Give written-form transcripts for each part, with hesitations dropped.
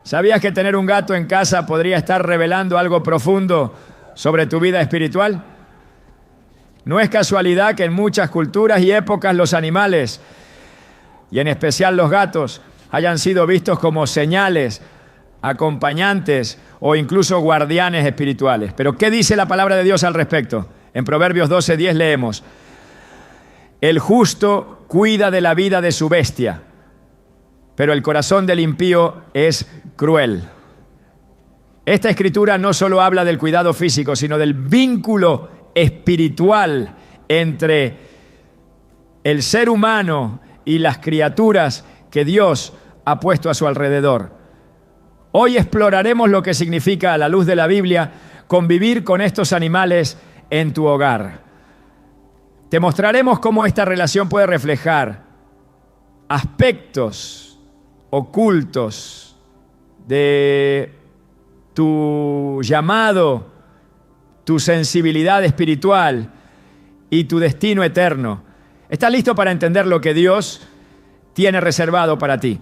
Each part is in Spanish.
¿Sabías que tener un gato en casa podría estar revelando algo profundo sobre tu vida espiritual? No es casualidad que en muchas culturas y épocas los animales, y en especial los gatos, hayan sido vistos como señales, acompañantes o incluso guardianes espirituales. Pero ¿qué dice la palabra de Dios al respecto? En Proverbios 12:10 leemos: el justo cuida de la vida de su bestia, pero el corazón del impío es cruel. Esta escritura no solo habla del cuidado físico, sino del vínculo espiritual entre el ser humano y las criaturas que Dios ha puesto a su alrededor. Hoy exploraremos lo que significa, a la luz de la Biblia, convivir con estos animales en tu hogar. Te mostraremos cómo esta relación puede reflejar aspectos ocultos de tu llamado, tu sensibilidad espiritual y tu destino eterno. ¿Estás listo para entender lo que Dios tiene reservado para ti?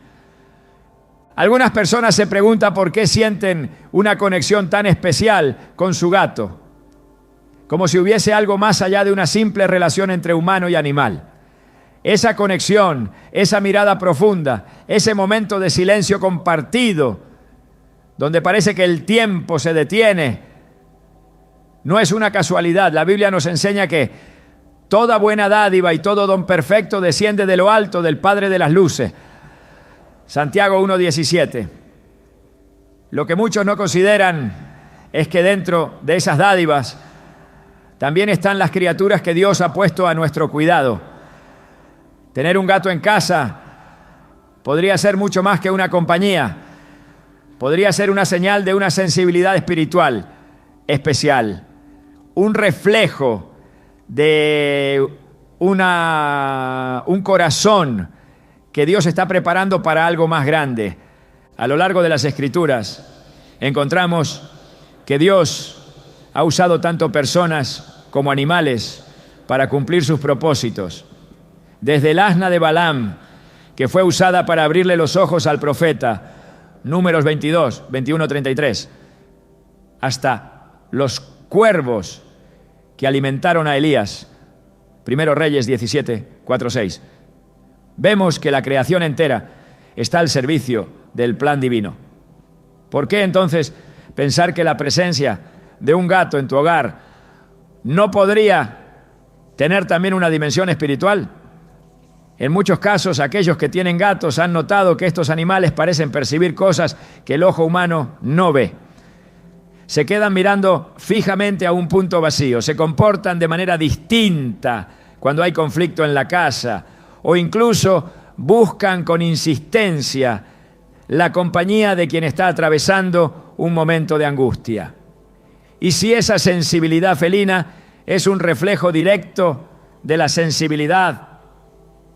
Algunas personas se preguntan por qué sienten una conexión tan especial con su gato, como si hubiese algo más allá de una simple relación entre humano y animal. Esa conexión, esa mirada profunda, ese momento de silencio compartido, donde parece que el tiempo se detiene, no es una casualidad. La Biblia nos enseña que toda buena dádiva y todo don perfecto desciende de lo alto, del Padre de las luces. Santiago 1:17. Lo que muchos no consideran es que dentro de esas dádivas también están las criaturas que Dios ha puesto a nuestro cuidado. Tener un gato en casa podría ser mucho más que una compañía. Podría ser una señal de una sensibilidad espiritual especial, un reflejo de un corazón que Dios está preparando para algo más grande. A lo largo de las Escrituras encontramos que Dios ha usado tanto personas como animales para cumplir sus propósitos. Desde el asna de Balaam, que fue usada para abrirle los ojos al profeta, Números 22, 21, 33, hasta los cuervos que alimentaron a Elías, Primero Reyes 17, 4, 6. Vemos que la creación entera está al servicio del plan divino. ¿Por qué entonces pensar que la presencia de un gato en tu hogar no podría tener también una dimensión espiritual? En muchos casos, aquellos que tienen gatos han notado que estos animales parecen percibir cosas que el ojo humano no ve. Se quedan mirando fijamente a un punto vacío, se comportan de manera distinta cuando hay conflicto en la casa, o incluso buscan con insistencia la compañía de quien está atravesando un momento de angustia. Y si esa sensibilidad felina es un reflejo directo de la sensibilidad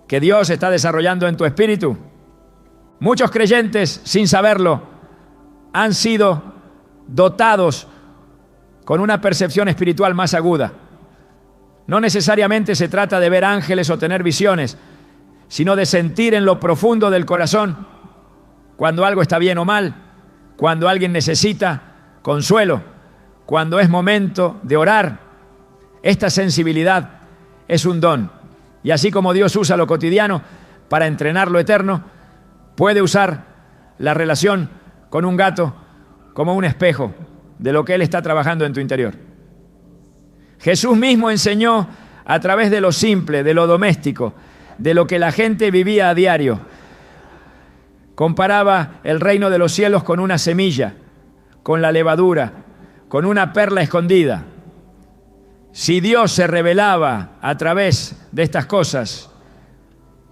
que Dios está desarrollando en tu espíritu, muchos creyentes, sin saberlo, han sido dotados con una percepción espiritual más aguda. No necesariamente se trata de ver ángeles o tener visiones, sino de sentir en lo profundo del corazón cuando algo está bien o mal, cuando alguien necesita consuelo, cuando es momento de orar. Esta sensibilidad es un don. Y así como Dios usa lo cotidiano para entrenar lo eterno, puede usar la relación con un gato como un espejo de lo que Él está trabajando en tu interior. Jesús mismo enseñó a través de lo simple, de lo doméstico, de lo que la gente vivía a diario. Comparaba el reino de los cielos con una semilla, con la levadura, con una perla escondida. Si Dios se revelaba a través de estas cosas,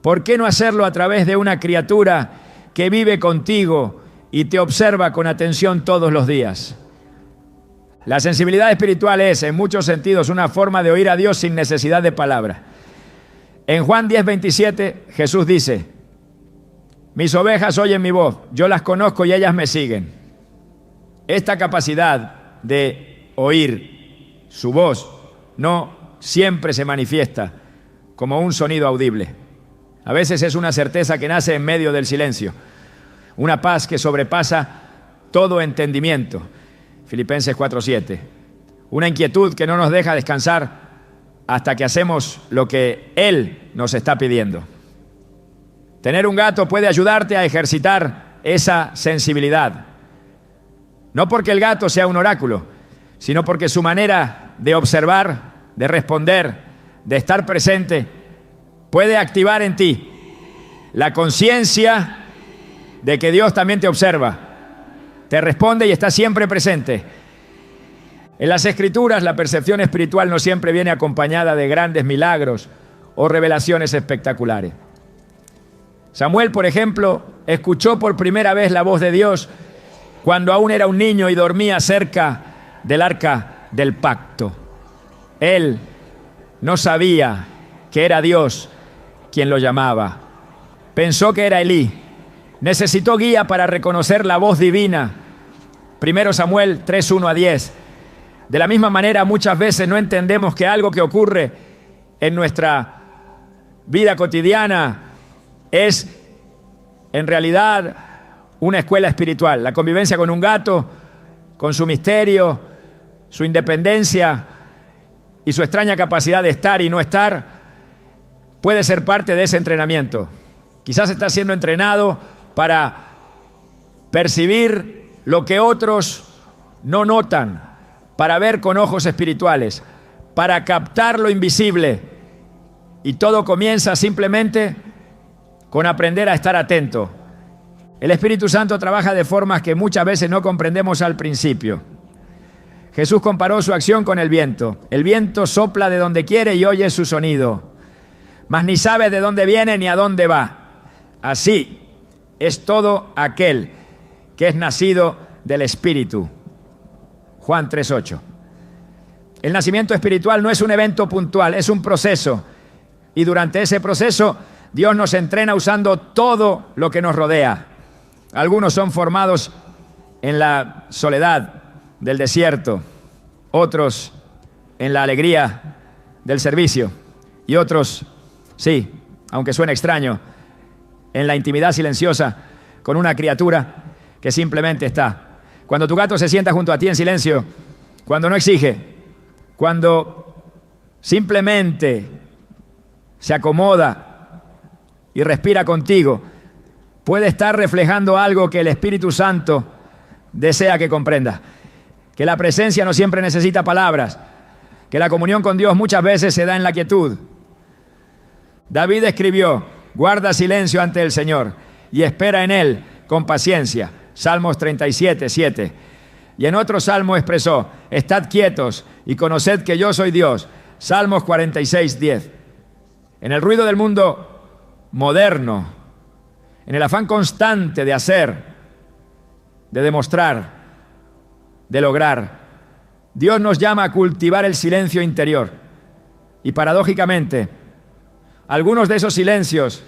¿por qué no hacerlo a través de una criatura que vive contigo y te observa con atención todos los días? La sensibilidad espiritual es, en muchos sentidos, una forma de oír a Dios sin necesidad de palabra. En Juan 10:27, Jesús dice: mis ovejas oyen mi voz, yo las conozco y ellas me siguen. Esta capacidad de oír su voz no siempre se manifiesta como un sonido audible. A veces es una certeza que nace en medio del silencio, una paz que sobrepasa todo entendimiento. Filipenses 4:7. Una inquietud que no nos deja descansar hasta que hacemos lo que Él nos está pidiendo. Tener un gato puede ayudarte a ejercitar esa sensibilidad. No porque el gato sea un oráculo, sino porque su manera de observar, de responder, de estar presente, puede activar en ti la conciencia de que Dios también te observa, te responde y está siempre presente. En las Escrituras, la percepción espiritual no siempre viene acompañada de grandes milagros o revelaciones espectaculares. Samuel, por ejemplo, escuchó por primera vez la voz de Dios cuando aún era un niño y dormía cerca del arca del pacto. Él no sabía que era Dios quien lo llamaba. Pensó que era Elí. Necesitó guía para reconocer la voz divina. 1 Samuel 3:1-10. De la misma manera, muchas veces no entendemos que algo que ocurre en nuestra vida cotidiana es en realidad una escuela espiritual. La convivencia con un gato, con su misterio, su independencia y su extraña capacidad de estar y no estar, puede ser parte de ese entrenamiento. Quizás está siendo entrenado para percibir lo que otros no notan, para ver con ojos espirituales, para captar lo invisible. Y todo comienza simplemente con aprender a estar atento. El Espíritu Santo trabaja de formas que muchas veces no comprendemos al principio. Jesús comparó su acción con el viento. El viento sopla de donde quiere y oye su sonido, mas ni sabe de dónde viene ni a dónde va. Así es todo aquel que es nacido del Espíritu. Juan 3:8. El nacimiento espiritual no es un evento puntual, es un proceso. Y durante ese proceso, Dios nos entrena usando todo lo que nos rodea. Algunos son formados en la soledad del desierto, otros en la alegría del servicio y otros, sí, aunque suene extraño, en la intimidad silenciosa con una criatura que simplemente está. Cuando tu gato se sienta junto a ti en silencio, cuando no exige, cuando simplemente se acomoda y respira contigo, puede estar reflejando algo que el Espíritu Santo desea que comprendas. Que la presencia no siempre necesita palabras, que la comunión con Dios muchas veces se da en la quietud. David escribió: guarda silencio ante el Señor y espera en Él con paciencia. Salmos 37:7. Y en otro salmo expresó: estad quietos y conoced que yo soy Dios. Salmos 46:10. En el ruido del mundo moderno, en el afán constante de hacer, de demostrar, de lograr, Dios nos llama a cultivar el silencio interior. Y paradójicamente, algunos de esos silencios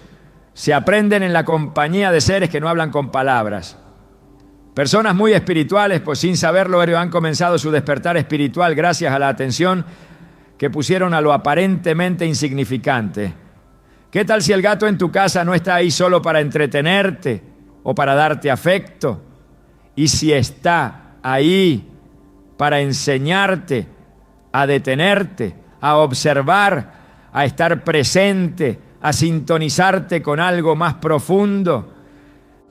se aprenden en la compañía de seres que no hablan con palabras. Personas muy espirituales, pues sin saberlo, han comenzado su despertar espiritual gracias a la atención que pusieron a lo aparentemente insignificante. ¿Qué tal si el gato en tu casa no está ahí solo para entretenerte o para darte afecto? Y si está ahí para enseñarte, a detenerte, a observar, a estar presente, a sintonizarte con algo más profundo.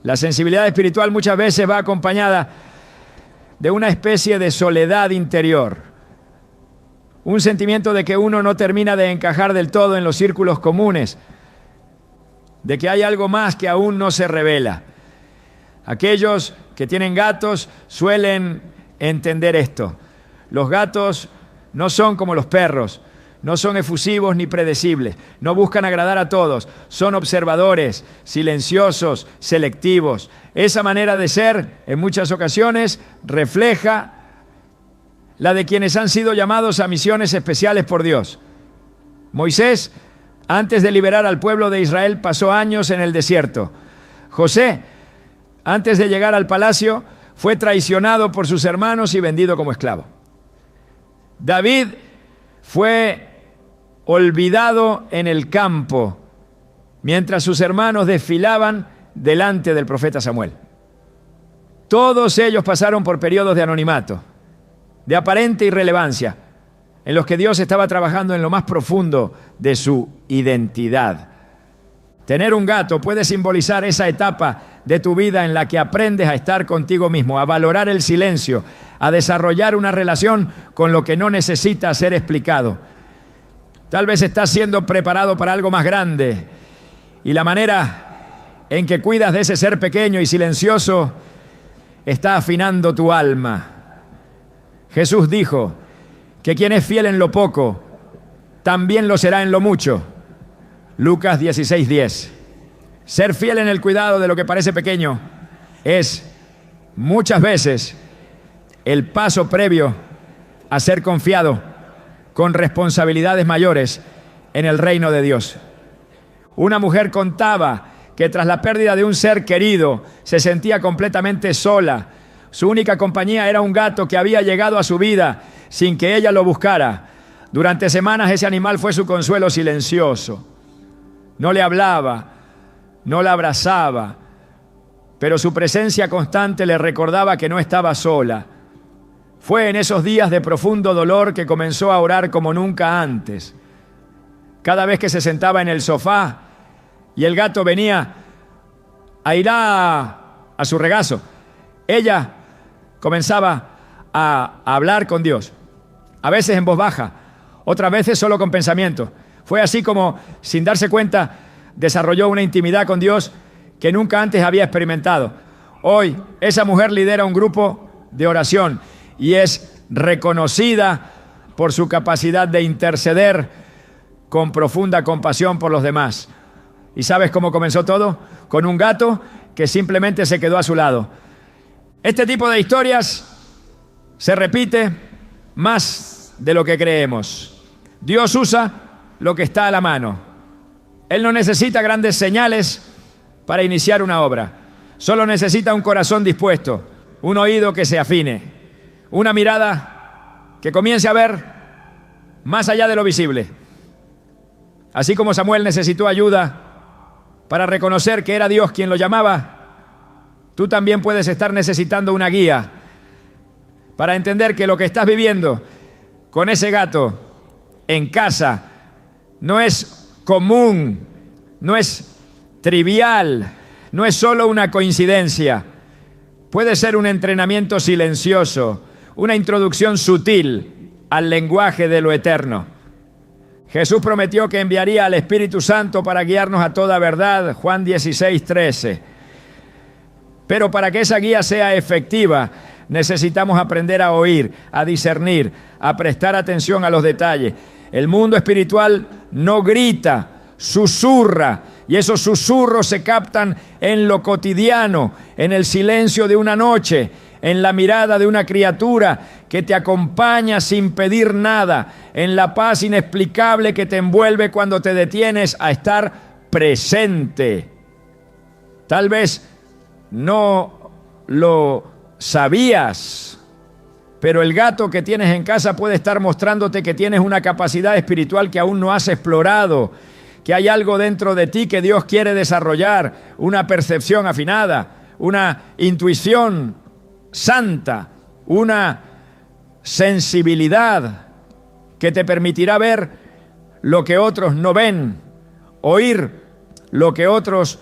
La sensibilidad espiritual muchas veces va acompañada de una especie de soledad interior, un sentimiento de que uno no termina de encajar del todo en los círculos comunes, de que hay algo más que aún no se revela. Aquellos que tienen gatos suelen entender esto. Los gatos no son como los perros, no son efusivos ni predecibles, no buscan agradar a todos, son observadores, silenciosos, selectivos. Esa manera de ser, en muchas ocasiones, refleja la de quienes han sido llamados a misiones especiales por Dios. Moisés, antes de liberar al pueblo de Israel, pasó años en el desierto. José, antes de llegar al palacio, fue traicionado por sus hermanos y vendido como esclavo. David fue olvidado en el campo mientras sus hermanos desfilaban delante del profeta Samuel. Todos ellos pasaron por periodos de anonimato, de aparente irrelevancia, en los que Dios estaba trabajando en lo más profundo de su identidad. Tener un gato puede simbolizar esa etapa de tu vida en la que aprendes a estar contigo mismo, a valorar el silencio, a desarrollar una relación con lo que no necesita ser explicado. Tal vez estás siendo preparado para algo más grande y la manera en que cuidas de ese ser pequeño y silencioso está afinando tu alma. Jesús dijo que quien es fiel en lo poco, también lo será en lo mucho. Lucas 16:10. Ser fiel en el cuidado de lo que parece pequeño es muchas veces el paso previo a ser confiado con responsabilidades mayores en el reino de Dios. Una mujer contaba que tras la pérdida de un ser querido se sentía completamente sola. Su única compañía era un gato que había llegado a su vida sin que ella lo buscara. Durante semanas ese animal fue su consuelo silencioso. No le hablaba, no la abrazaba, pero su presencia constante le recordaba que no estaba sola. Fue en esos días de profundo dolor que comenzó a orar como nunca antes. Cada vez que se sentaba en el sofá y el gato venía a ir a su regazo, ella comenzaba a hablar con Dios, a veces en voz baja, otras veces solo con pensamiento. Fue así como, sin darse cuenta, desarrolló una intimidad con Dios que nunca antes había experimentado. Hoy, esa mujer lidera un grupo de oración y es reconocida por su capacidad de interceder con profunda compasión por los demás. ¿Y sabes cómo comenzó todo? Con un gato que simplemente se quedó a su lado. Este tipo de historias se repite más de lo que creemos. Dios usa lo que está a la mano. Él no necesita grandes señales para iniciar una obra. Solo necesita un corazón dispuesto, un oído que se afine, una mirada que comience a ver más allá de lo visible. Así como Samuel necesitó ayuda para reconocer que era Dios quien lo llamaba, tú también puedes estar necesitando una guía para entender que lo que estás viviendo con ese gato en casa no es común, no es trivial, no es solo una coincidencia. Puede ser un entrenamiento silencioso, una introducción sutil al lenguaje de lo eterno. Jesús prometió que enviaría al Espíritu Santo para guiarnos a toda verdad, Juan 16:13. Pero para que esa guía sea efectiva, necesitamos aprender a oír, a discernir, a prestar atención a los detalles. El mundo espiritual no grita, susurra, y esos susurros se captan en lo cotidiano, en el silencio de una noche, en la mirada de una criatura que te acompaña sin pedir nada, en la paz inexplicable que te envuelve cuando te detienes a estar presente. Tal vez no lo sabías, pero el gato que tienes en casa puede estar mostrándote que tienes una capacidad espiritual que aún no has explorado, que hay algo dentro de ti que Dios quiere desarrollar, una percepción afinada, una intuición santa, una sensibilidad que te permitirá ver lo que otros no ven, oír lo que otros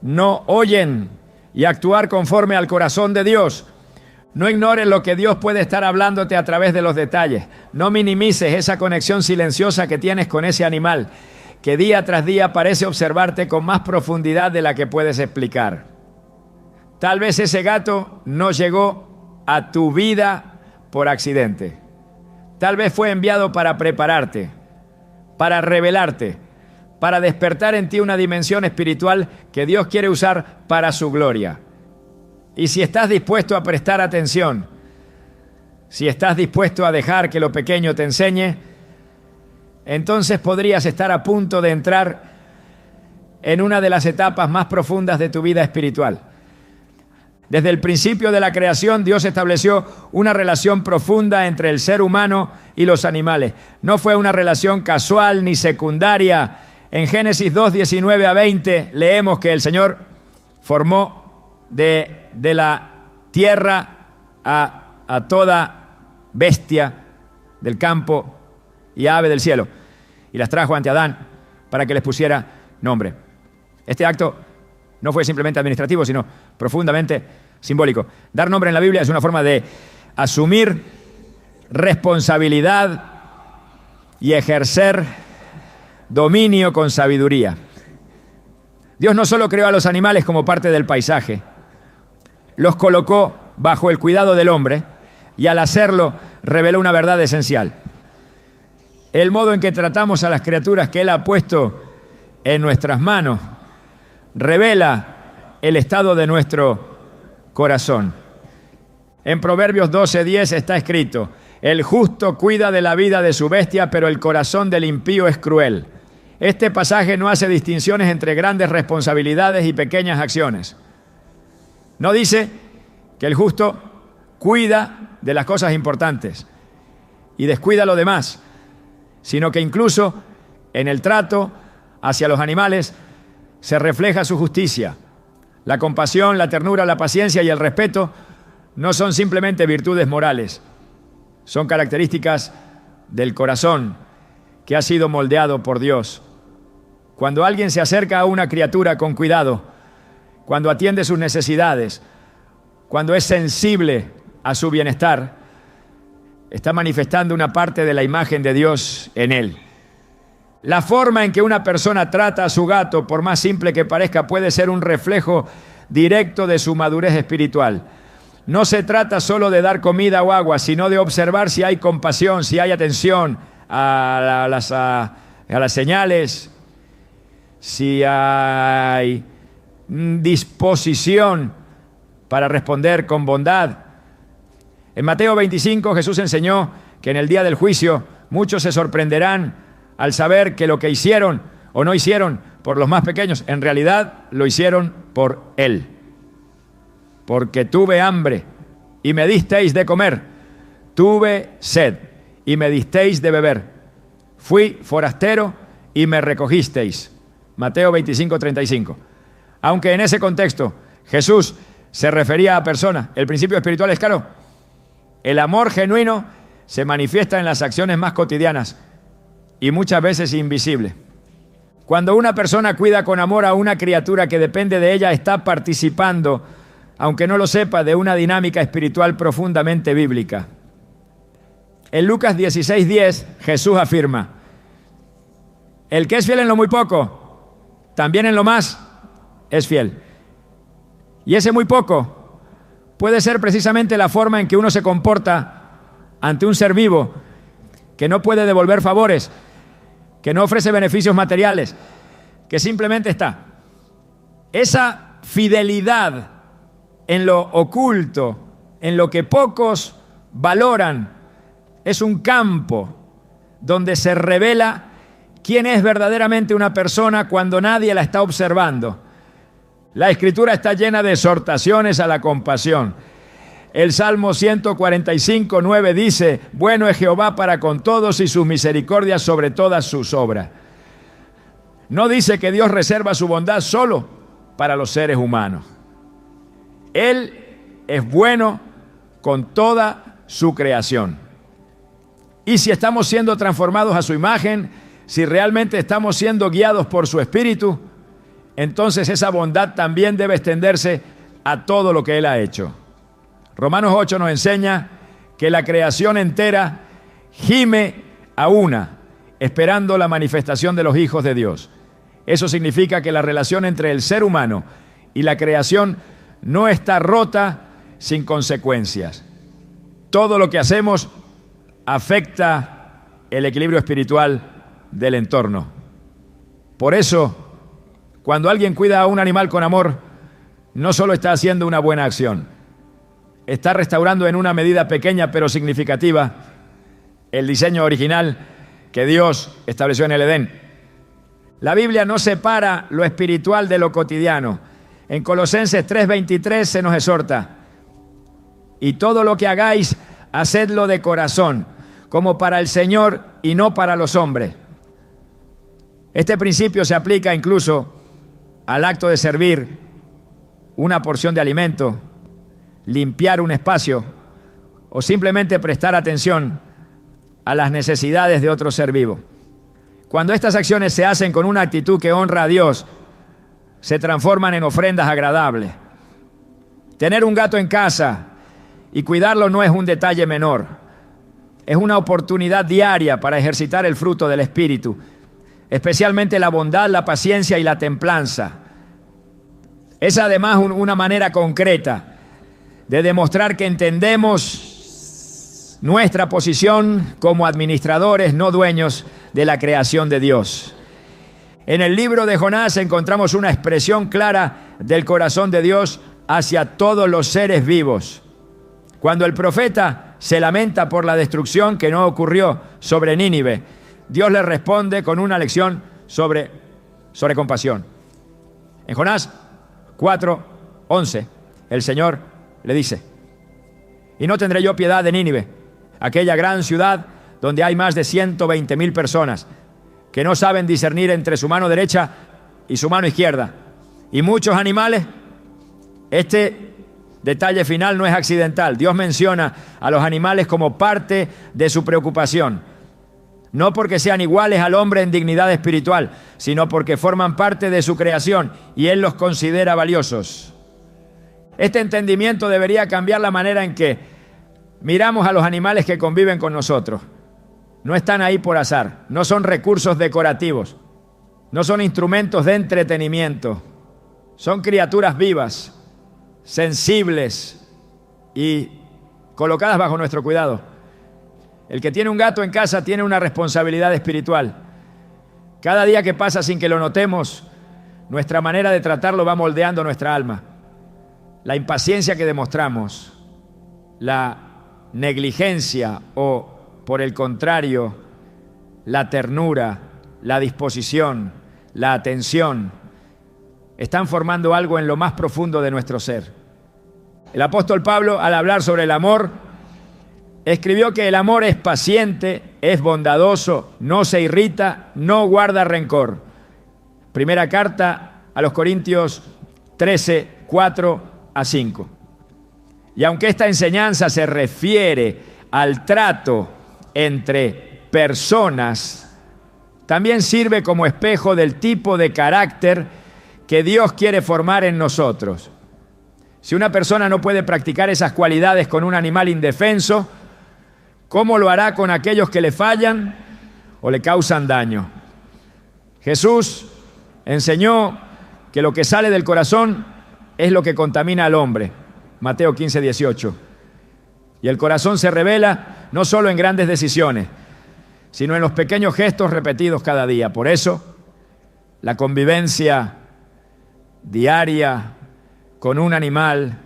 no oyen y actuar conforme al corazón de Dios. No ignores lo que Dios puede estar hablándote a través de los detalles. No minimices esa conexión silenciosa que tienes con ese animal, que día tras día parece observarte con más profundidad de la que puedes explicar. Tal vez ese gato no llegó a tu vida por accidente. Tal vez fue enviado para prepararte, para revelarte, para despertar en ti una dimensión espiritual que Dios quiere usar para su gloria. Y si estás dispuesto a prestar atención, si estás dispuesto a dejar que lo pequeño te enseñe, entonces podrías estar a punto de entrar en una de las etapas más profundas de tu vida espiritual. Desde el principio de la creación, Dios estableció una relación profunda entre el ser humano y los animales. No fue una relación casual ni secundaria. En Génesis 2, 19 a 20 leemos que el Señor formó de la tierra a toda bestia del campo y ave del cielo, y las trajo ante Adán para que les pusiera nombre. Este acto no fue simplemente administrativo, sino profundamente simbólico. Dar nombre en la Biblia es una forma de asumir responsabilidad y ejercer dominio con sabiduría. Dios no solo creó a los animales como parte del paisaje, los colocó bajo el cuidado del hombre y al hacerlo reveló una verdad esencial. El modo en que tratamos a las criaturas que Él ha puesto en nuestras manos revela el estado de nuestro corazón. En Proverbios 12:10 está escrito: el justo cuida de la vida de su bestia, pero el corazón del impío es cruel. Este pasaje no hace distinciones entre grandes responsabilidades y pequeñas acciones. No dice que el justo cuida de las cosas importantes y descuida lo demás, sino que incluso en el trato hacia los animales se refleja su justicia. La compasión, la ternura, la paciencia y el respeto no son simplemente virtudes morales, son características del corazón que ha sido moldeado por Dios. Cuando alguien se acerca a una criatura con cuidado, cuando atiende sus necesidades, cuando es sensible a su bienestar, está manifestando una parte de la imagen de Dios en él. La forma en que una persona trata a su gato, por más simple que parezca, puede ser un reflejo directo de su madurez espiritual. No se trata solo de dar comida o agua, sino de observar si hay compasión, si hay atención a las señales, si hay disposición para responder con bondad. En Mateo 25 Jesús enseñó que en el día del juicio muchos se sorprenderán al saber que lo que hicieron o no hicieron por los más pequeños, en realidad lo hicieron por Él. Porque tuve hambre y me disteis de comer, tuve sed y me disteis de beber, fui forastero y me recogisteis. Mateo 25:35. Aunque en ese contexto Jesús se refería a personas, el principio espiritual es claro. El amor genuino se manifiesta en las acciones más cotidianas y muchas veces invisible. Cuando una persona cuida con amor a una criatura que depende de ella, está participando, aunque no lo sepa, de una dinámica espiritual profundamente bíblica. En Lucas 16:10, Jesús afirma: el que es fiel en lo muy poco, también en lo más es fiel. Y ese muy poco puede ser precisamente la forma en que uno se comporta ante un ser vivo que no puede devolver favores, que no ofrece beneficios materiales, que simplemente está. Esa fidelidad en lo oculto, en lo que pocos valoran, es un campo donde se revela quién es verdaderamente una persona cuando nadie la está observando. La Escritura está llena de exhortaciones a la compasión. El Salmo 145:9 dice: bueno es Jehová para con todos y sus misericordias sobre todas sus obras. No dice que Dios reserva su bondad solo para los seres humanos. Él es bueno con toda su creación. Y si estamos siendo transformados a su imagen, si realmente estamos siendo guiados por su Espíritu, entonces esa bondad también debe extenderse a todo lo que Él ha hecho. Romanos 8 nos enseña que la creación entera gime a una, esperando la manifestación de los hijos de Dios. Eso significa que la relación entre el ser humano y la creación no está rota sin consecuencias. Todo lo que hacemos afecta el equilibrio espiritual del entorno. Por eso, cuando alguien cuida a un animal con amor, no solo está haciendo una buena acción, está restaurando en una medida pequeña pero significativa el diseño original que Dios estableció en el Edén. La Biblia no separa lo espiritual de lo cotidiano. En Colosenses 3:23 se nos exhorta: y todo lo que hagáis, hacedlo de corazón, como para el Señor y no para los hombres. Este principio se aplica incluso al acto de servir una porción de alimento, limpiar un espacio o simplemente prestar atención a las necesidades de otro ser vivo. Cuando estas acciones se hacen con una actitud que honra a Dios, se transforman en ofrendas agradables. Tener un gato en casa y cuidarlo no es un detalle menor. Es una oportunidad diaria para ejercitar el fruto del Espíritu, especialmente la bondad, la paciencia y la templanza. Es además una manera concreta de demostrar que entendemos nuestra posición como administradores, no dueños de la creación de Dios. En el libro de Jonás encontramos una expresión clara del corazón de Dios hacia todos los seres vivos. Cuando el profeta se lamenta por la destrucción que no ocurrió sobre Nínive, Dios le responde con una lección sobre compasión. En Jonás 4:11, el Señor le dice: «Y no tendré yo piedad de Nínive, aquella gran ciudad donde hay más de 120,000 personas que no saben discernir entre su mano derecha y su mano izquierda, y muchos animales». Este detalle final no es accidental. Dios menciona a los animales como parte de su preocupación, no porque sean iguales al hombre en dignidad espiritual, sino porque forman parte de su creación y Él los considera valiosos. Este entendimiento debería cambiar la manera en que miramos a los animales que conviven con nosotros. No están ahí por azar, no son recursos decorativos, no son instrumentos de entretenimiento, son criaturas vivas, sensibles y colocadas bajo nuestro cuidado. El que tiene un gato en casa tiene una responsabilidad espiritual. Cada día que pasa sin que lo notemos, nuestra manera de tratarlo va moldeando nuestra alma. La impaciencia que demostramos, la negligencia o, por el contrario, la ternura, la disposición, la atención, están formando algo en lo más profundo de nuestro ser. El apóstol Pablo, al hablar sobre el amor, escribió que el amor es paciente, es bondadoso, no se irrita, no guarda rencor. Primera carta a los Corintios 13:4-5. Y aunque esta enseñanza se refiere al trato entre personas, también sirve como espejo del tipo de carácter que Dios quiere formar en nosotros. Si una persona no puede practicar esas cualidades con un animal indefenso, ¿cómo lo hará con aquellos que le fallan o le causan daño? Jesús enseñó que lo que sale del corazón es lo que contamina al hombre. Mateo 15:18. Y el corazón se revela no solo en grandes decisiones, sino en los pequeños gestos repetidos cada día. Por eso, la convivencia diaria con un animal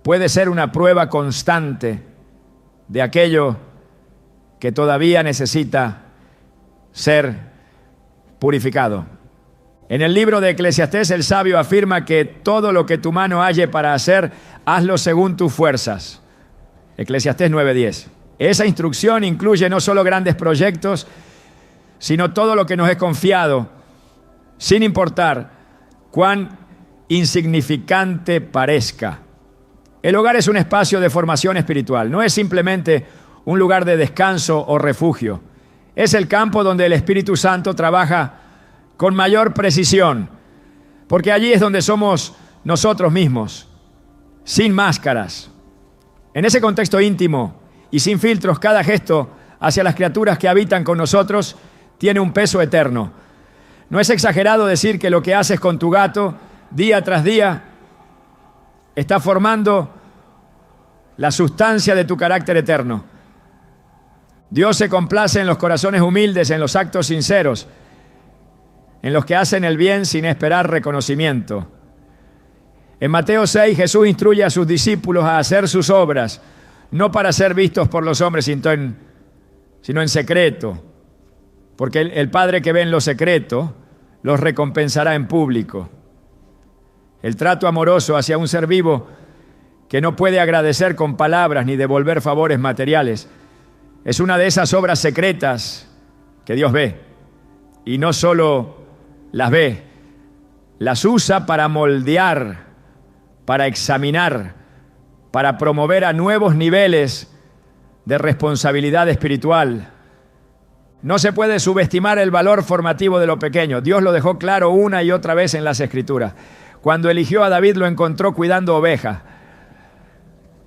puede ser una prueba constante de aquello que todavía necesita ser purificado. En el libro de Eclesiastés, el sabio afirma que todo lo que tu mano halle para hacer, hazlo según tus fuerzas. Eclesiastés 9:10. Esa instrucción incluye no solo grandes proyectos, sino todo lo que nos es confiado, sin importar cuán insignificante parezca. El hogar es un espacio de formación espiritual, no es simplemente un lugar de descanso o refugio. Es el campo donde el Espíritu Santo trabaja con mayor precisión, porque allí es donde somos nosotros mismos, sin máscaras. En ese contexto íntimo y sin filtros, cada gesto hacia las criaturas que habitan con nosotros tiene un peso eterno. No es exagerado decir que lo que haces con tu gato día tras día está formando la sustancia de tu carácter eterno. Dios se complace en los corazones humildes, en los actos sinceros, en los que hacen el bien sin esperar reconocimiento. En Mateo 6, Jesús instruye a sus discípulos a hacer sus obras, no para ser vistos por los hombres, sino en secreto, porque el Padre que ve en lo secreto los recompensará en público. El trato amoroso hacia un ser vivo que no puede agradecer con palabras ni devolver favores materiales es una de esas obras secretas que Dios ve. Y no solo las ve, las usa para moldear, para examinar, para promover a nuevos niveles de responsabilidad espiritual. No se puede subestimar el valor formativo de lo pequeño. Dios lo dejó claro una y otra vez en las Escrituras. Cuando eligió a David lo encontró cuidando ovejas.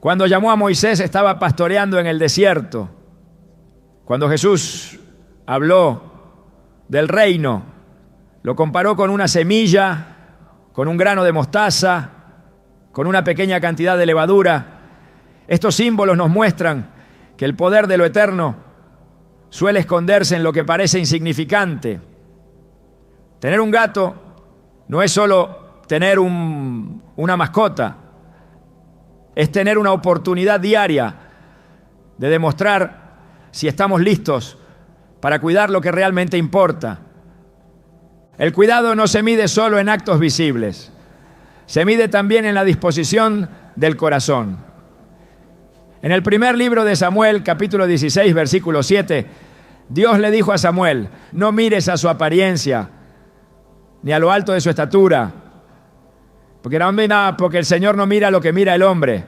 Cuando llamó a Moisés estaba pastoreando en el desierto. Cuando Jesús habló del reino, lo comparó con una semilla, con un grano de mostaza, con una pequeña cantidad de levadura. Estos símbolos nos muestran que el poder de lo eterno suele esconderse en lo que parece insignificante. Tener un gato no es solo tener una mascota, es tener una oportunidad diaria de demostrar si estamos listos para cuidar lo que realmente importa. El cuidado no se mide solo en actos visibles, se mide también en la disposición del corazón. En el primer libro de Samuel, capítulo 16, versículo 7, Dios le dijo a Samuel: no mires a su apariencia, ni a lo alto de su estatura, porque el Señor no mira lo que mira el hombre.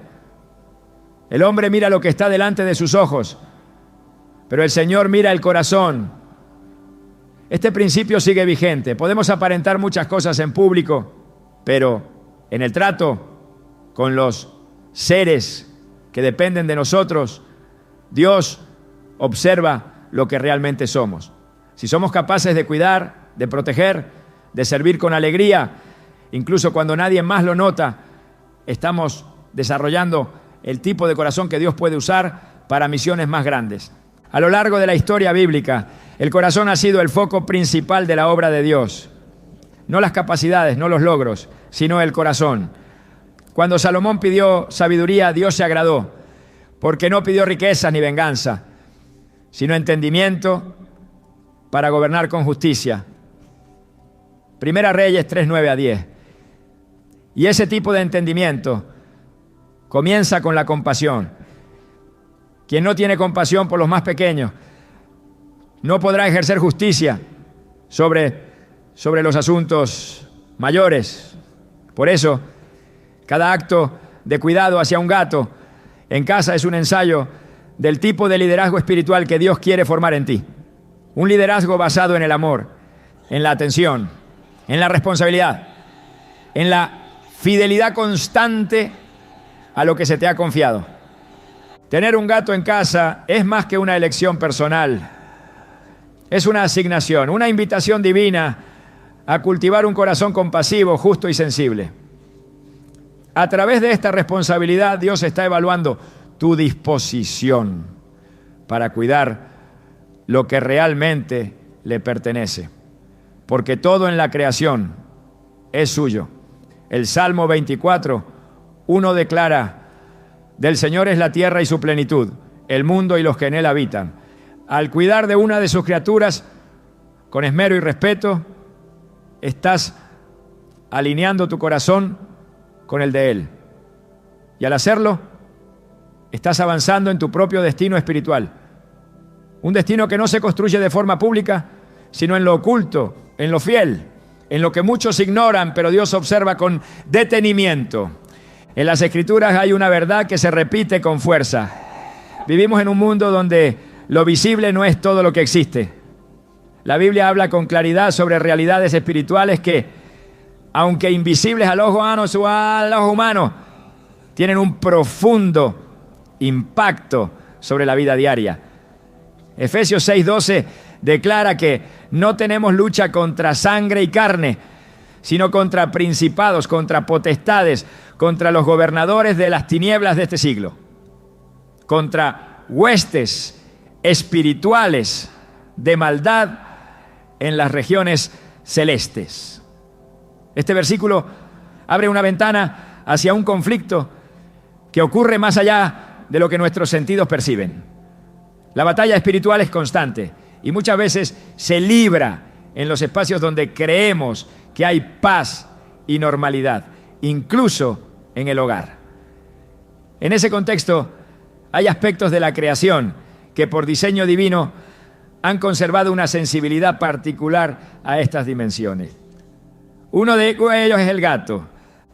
El hombre mira lo que está delante de sus ojos, pero el Señor mira el corazón. Este principio sigue vigente. Podemos aparentar muchas cosas en público, pero en el trato con los seres que dependen de nosotros, Dios observa lo que realmente somos. Si somos capaces de cuidar, de proteger, de servir con alegría, incluso cuando nadie más lo nota, estamos desarrollando el tipo de corazón que Dios puede usar para misiones más grandes. A lo largo de la historia bíblica, el corazón ha sido el foco principal de la obra de Dios. No las capacidades, no los logros, sino el corazón. Cuando Salomón pidió sabiduría, Dios se agradó, porque no pidió riquezas ni venganza, sino entendimiento para gobernar con justicia. Primera Reyes 3, 9 a 10. Y ese tipo de entendimiento comienza con la compasión. Quien no tiene compasión por los más pequeños no podrá ejercer justicia sobre los asuntos mayores. Por eso, cada acto de cuidado hacia un gato en casa es un ensayo del tipo de liderazgo espiritual que Dios quiere formar en ti. Un liderazgo basado en el amor, en la atención, en la responsabilidad, en la fidelidad constante a lo que se te ha confiado. Tener un gato en casa es más que una elección personal. Es una asignación, una invitación divina a cultivar un corazón compasivo, justo y sensible. A través de esta responsabilidad, Dios está evaluando tu disposición para cuidar lo que realmente le pertenece. Porque todo en la creación es suyo. El Salmo 24, 1 declara: del Señor es la tierra y su plenitud, el mundo y los que en él habitan. Al cuidar de una de sus criaturas con esmero y respeto, estás alineando tu corazón con el de Él. Y al hacerlo, estás avanzando en tu propio destino espiritual. Un destino que no se construye de forma pública, sino en lo oculto, en lo fiel, en lo que muchos ignoran, pero Dios observa con detenimiento. En las Escrituras hay una verdad que se repite con fuerza. Vivimos en un mundo donde lo visible no es todo lo que existe. La Biblia habla con claridad sobre realidades espirituales que, aunque invisibles al ojo humano, tienen un profundo impacto sobre la vida diaria. Efesios 6:12 declara que no tenemos lucha contra sangre y carne, sino contra principados, contra potestades, contra los gobernadores de las tinieblas de este siglo, contra huestes espirituales de maldad en las regiones celestes. Este versículo abre una ventana hacia un conflicto que ocurre más allá de lo que nuestros sentidos perciben. La batalla espiritual es constante y muchas veces se libra en los espacios donde creemos que hay paz y normalidad, incluso en el hogar. En ese contexto, hay aspectos de la creación que por diseño divino han conservado una sensibilidad particular a estas dimensiones. Uno de ellos es el gato.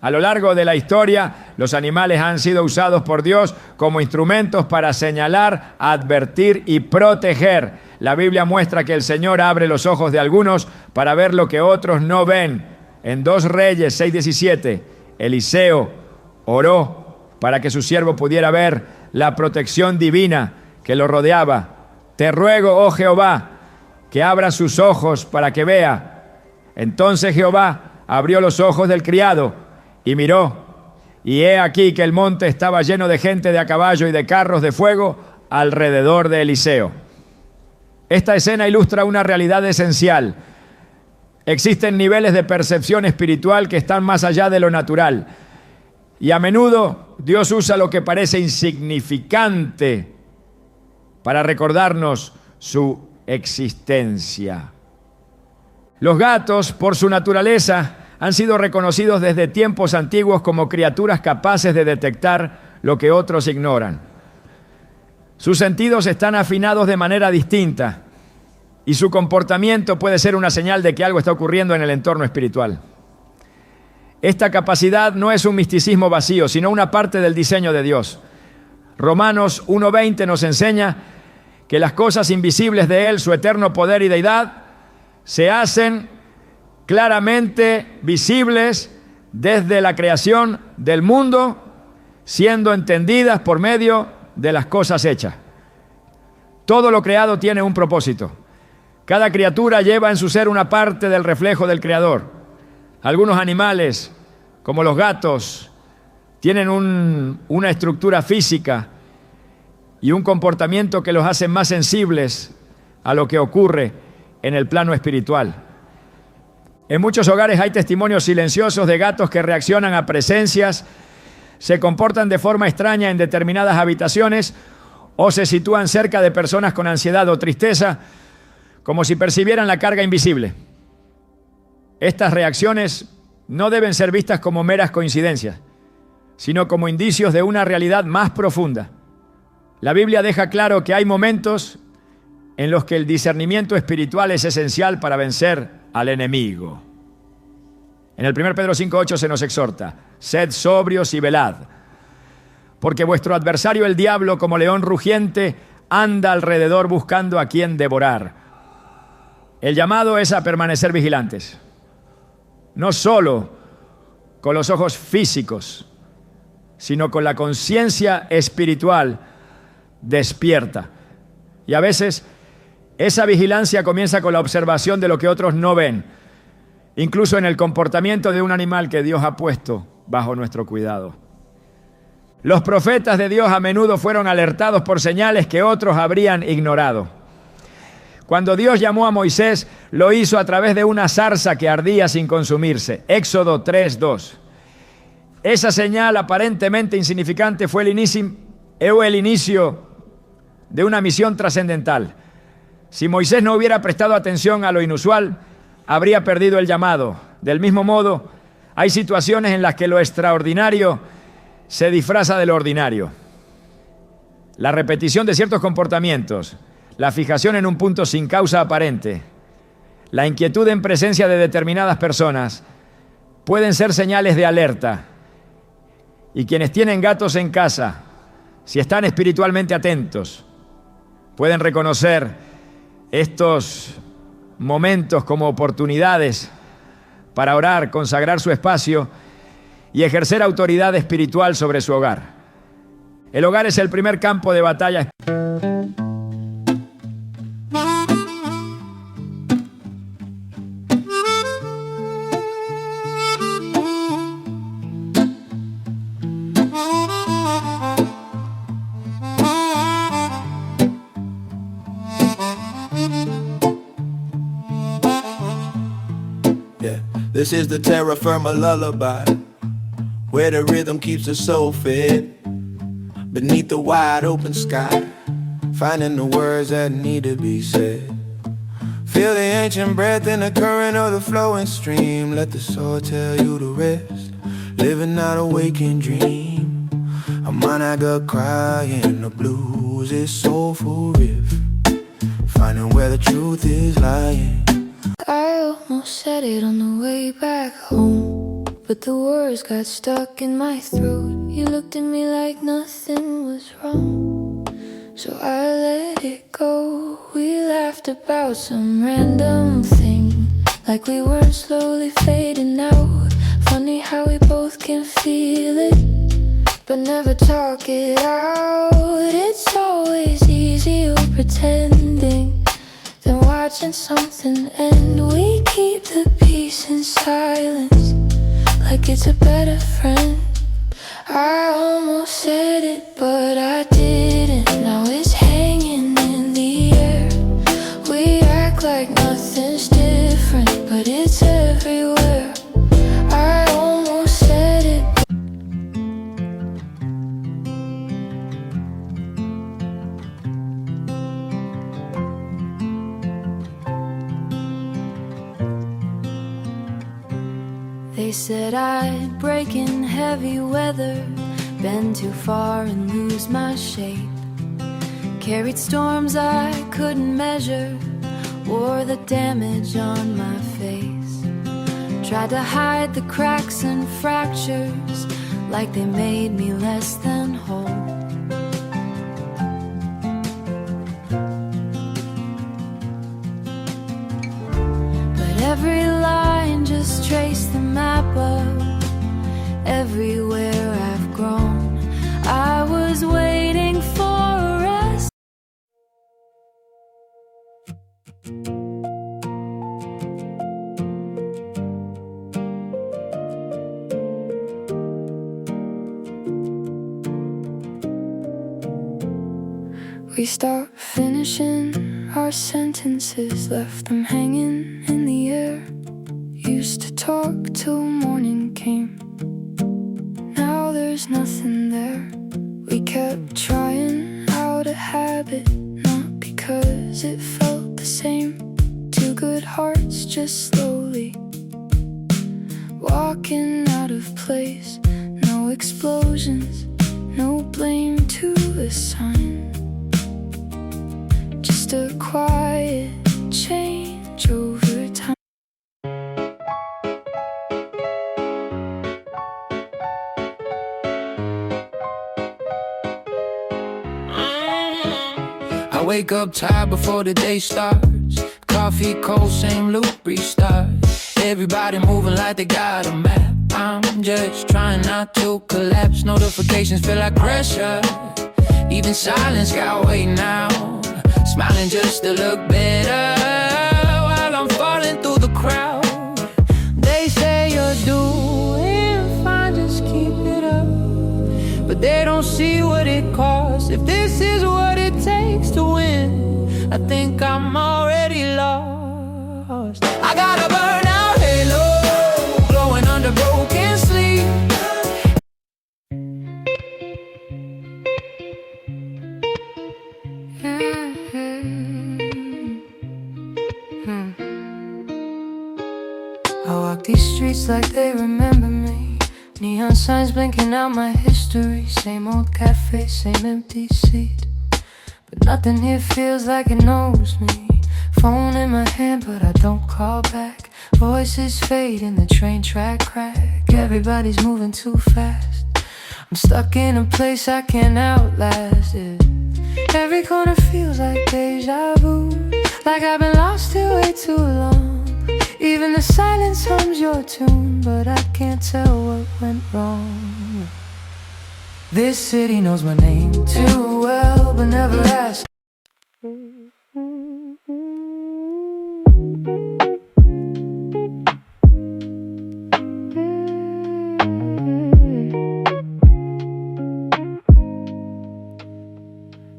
A lo largo de la historia, los animales han sido usados por Dios como instrumentos para señalar, advertir y proteger. La Biblia muestra que el Señor abre los ojos de algunos para ver lo que otros no ven. En 2 Reyes 6:17, Eliseo oró para que su siervo pudiera ver la protección divina que lo rodeaba. Te ruego, oh Jehová, que abra sus ojos para que vea. Entonces Jehová abrió los ojos del criado y miró, y he aquí que el monte estaba lleno de gente de a caballo y de carros de fuego alrededor de Eliseo. Esta escena ilustra una realidad esencial. Existen niveles de percepción espiritual que están más allá de lo natural. Y a menudo Dios usa lo que parece insignificante para recordarnos su existencia. Los gatos, por su naturaleza, han sido reconocidos desde tiempos antiguos como criaturas capaces de detectar lo que otros ignoran. Sus sentidos están afinados de manera distinta y su comportamiento puede ser una señal de que algo está ocurriendo en el entorno espiritual. Esta capacidad no es un misticismo vacío, sino una parte del diseño de Dios. Romanos 1:20 nos enseña que las cosas invisibles de Él, su eterno poder y deidad, se hacen claramente visibles desde la creación del mundo, siendo entendidas por medio de las cosas hechas. Todo lo creado tiene un propósito. Cada criatura lleva en su ser una parte del reflejo del Creador. Algunos animales, como los gatos, tienen una estructura física y un comportamiento que los hace más sensibles a lo que ocurre en el plano espiritual. En muchos hogares hay testimonios silenciosos de gatos que reaccionan a presencias, se comportan de forma extraña en determinadas habitaciones o se sitúan cerca de personas con ansiedad o tristeza, como si percibieran la carga invisible. Estas reacciones no deben ser vistas como meras coincidencias, sino como indicios de una realidad más profunda. La Biblia deja claro que hay momentos en los que el discernimiento espiritual es esencial para vencer al enemigo. En el 1 Pedro 5:8 se nos exhorta: sed sobrios y velad, porque vuestro adversario el diablo, como león rugiente, anda alrededor buscando a quien devorar. El llamado es a permanecer vigilantes, no solo con los ojos físicos, sino con la conciencia espiritual despierta. Y a veces esa vigilancia comienza con la observación de lo que otros no ven, incluso en el comportamiento de un animal que Dios ha puesto bajo nuestro cuidado. Los profetas de Dios a menudo fueron alertados por señales que otros habrían ignorado. Cuando Dios llamó a Moisés, lo hizo a través de una zarza que ardía sin consumirse. Éxodo 3:2. Esa señal aparentemente insignificante fue el inicio de una misión trascendental. Si Moisés no hubiera prestado atención a lo inusual, habría perdido el llamado. Del mismo modo, hay situaciones en las que lo extraordinario se disfraza de lo ordinario. La repetición de ciertos comportamientos, la fijación en un punto sin causa aparente, la inquietud en presencia de determinadas personas, pueden ser señales de alerta. Y quienes tienen gatos en casa, si están espiritualmente atentos, pueden reconocer estos momentos como oportunidades para orar, consagrar su espacio y ejercer autoridad espiritual sobre su hogar. El hogar es el primer campo de batalla. This is the terra firma lullaby, where the rhythm keeps the soul fed. Beneath the wide open sky, finding the words that need to be said. Feel the ancient breath in the current of the flowing stream. Let the soul tell you the rest. Living out a waking dream. A monaga crying, the blues is soulful riff. Finding where the truth is lying. I almost said it on the way back home, but the words got stuck in my throat. You looked at me like nothing was wrong, so I let it go. We laughed about some random thing, like we weren't slowly fading out. Funny how we both can feel it, but never talk it out. It's always easier pretending than watching something end. We keep the peace in silence, like it's a better friend. I almost said it, but I didn't. Now it's hanging in the air. We act like nothing's different, but it's everywhere. I almost said it. They said I'd break in heavy weather, bend too far and lose my shape. Carried storms I couldn't measure, wore the damage on my face. Tried to hide the cracks and fractures, like they made me less than whole. But every line just traced the map of everywhere I've grown. I was waiting for a rest. We stopped finishing our sentences, left them hanging in the air. Used to talk till morning came, now there's nothing there. We kept trying out a habit, not because it felt the same. Two good hearts just slowly walking out of place. No explosions, no blame to assign, just a quiet change over time. I wake up tired before the day starts. Coffee cold, same loop, restart. Everybody moving like they got a map. I'm just trying not to collapse. Notifications feel like pressure. Even silence got weight now. Smiling just to look better while I'm falling through the crowd. They say you're doing fine, just keep it up, but they don't see what it costs. If this is what it takes to win, I think I'm already lost. I got a burnout halo, glowing under broken sleep. I walk these streets like they remember me. Neon signs blinking out my history. Same old cafe, same empty seat, but nothing here feels like it knows me. Phone in my hand, but I don't call back. Voices fade in the train track crack. Everybody's moving too fast. I'm stuck in a place I can't outlast it. Every corner feels like deja vu, like I've been lost here way too long. Even the silence hums your tune, but I can't tell what went wrong. This city knows my name too well, but never asked.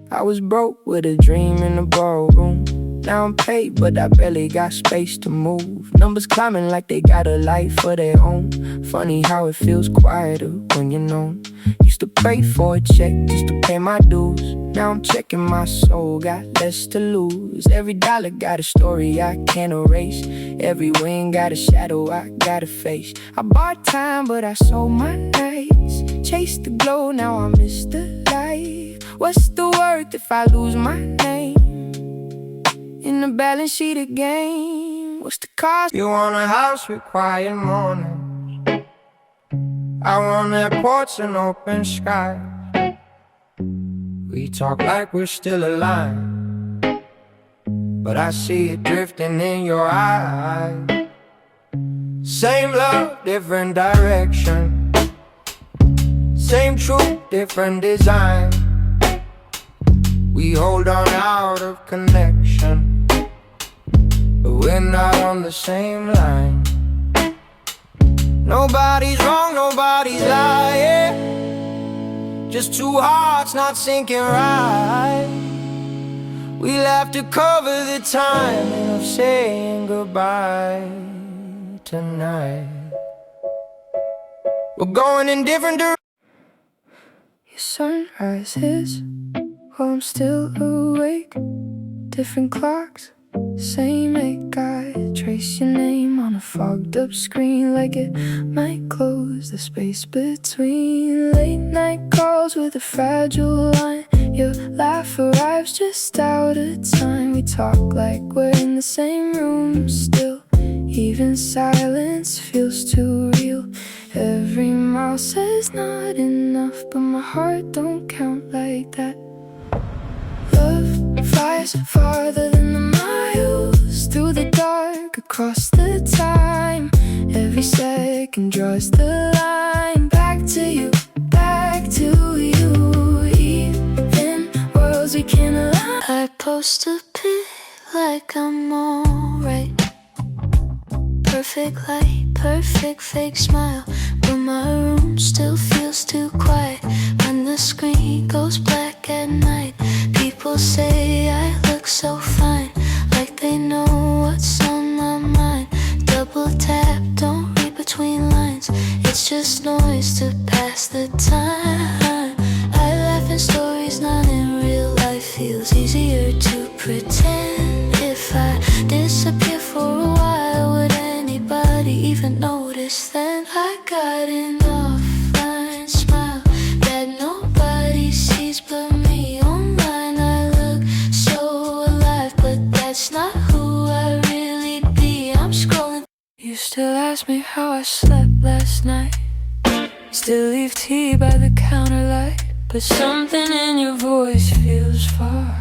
I was broke with a dream in the ballroom. Now I'm paid, but I barely got space to move. Numbers climbing like they got a life of their own. Funny how it feels quieter when you're known. Used to pray for a check just to pay my dues. Now I'm checking my soul, got less to lose. Every dollar got a story I can't erase. Every win got a shadow I gotta face. I bought time, but I sold my nights. Chased the glow, now I miss the light. What's the worth if I lose my name in the balance sheet again? What's the cost? You want a house with quiet mornings, Out on that porch and open sky, we talk like we're still alive, but I see it drifting in your eyes. Same love, different direction. Same truth, different design. We hold on out of connection, but we're not on the same line. Nobody's wrong, nobody's lying, just two hearts not syncing right. We'll have to cover the timing of saying goodbye tonight. We're going in different directions. Your sunrise is while I'm still awake. Different clocks, same ache. I trace your name on a fogged up screen, like it might close the space between. Late night calls with a fragile line. Your laugh arrives just out of time. We talk like we're in the same room still. Even silence feels too real. Every mile says not enough, but my heart don't count like that. Love flies farther than the miles, through the dark, across the time. Every second draws the line. Back to you, back to you. Even worlds we can't align. I post a pic like I'm alright. Perfect light, perfect fake smile, but my room still feels too quiet. When the screen goes black at night, people say I look so fine, like they know what's on my mind. Double tap, don't read between lines, it's just noise to pass the time. I laugh in stories, not in real life. Feels easier to pretend. If I disappear for a while, would anybody even notice then? I got an offline smile that nobody sees but me. Online I look so alive, but that's not who I really be. I'm scrolling. You still ask me how I slept last night, still leave tea by the counter light, but something in your voice feels far,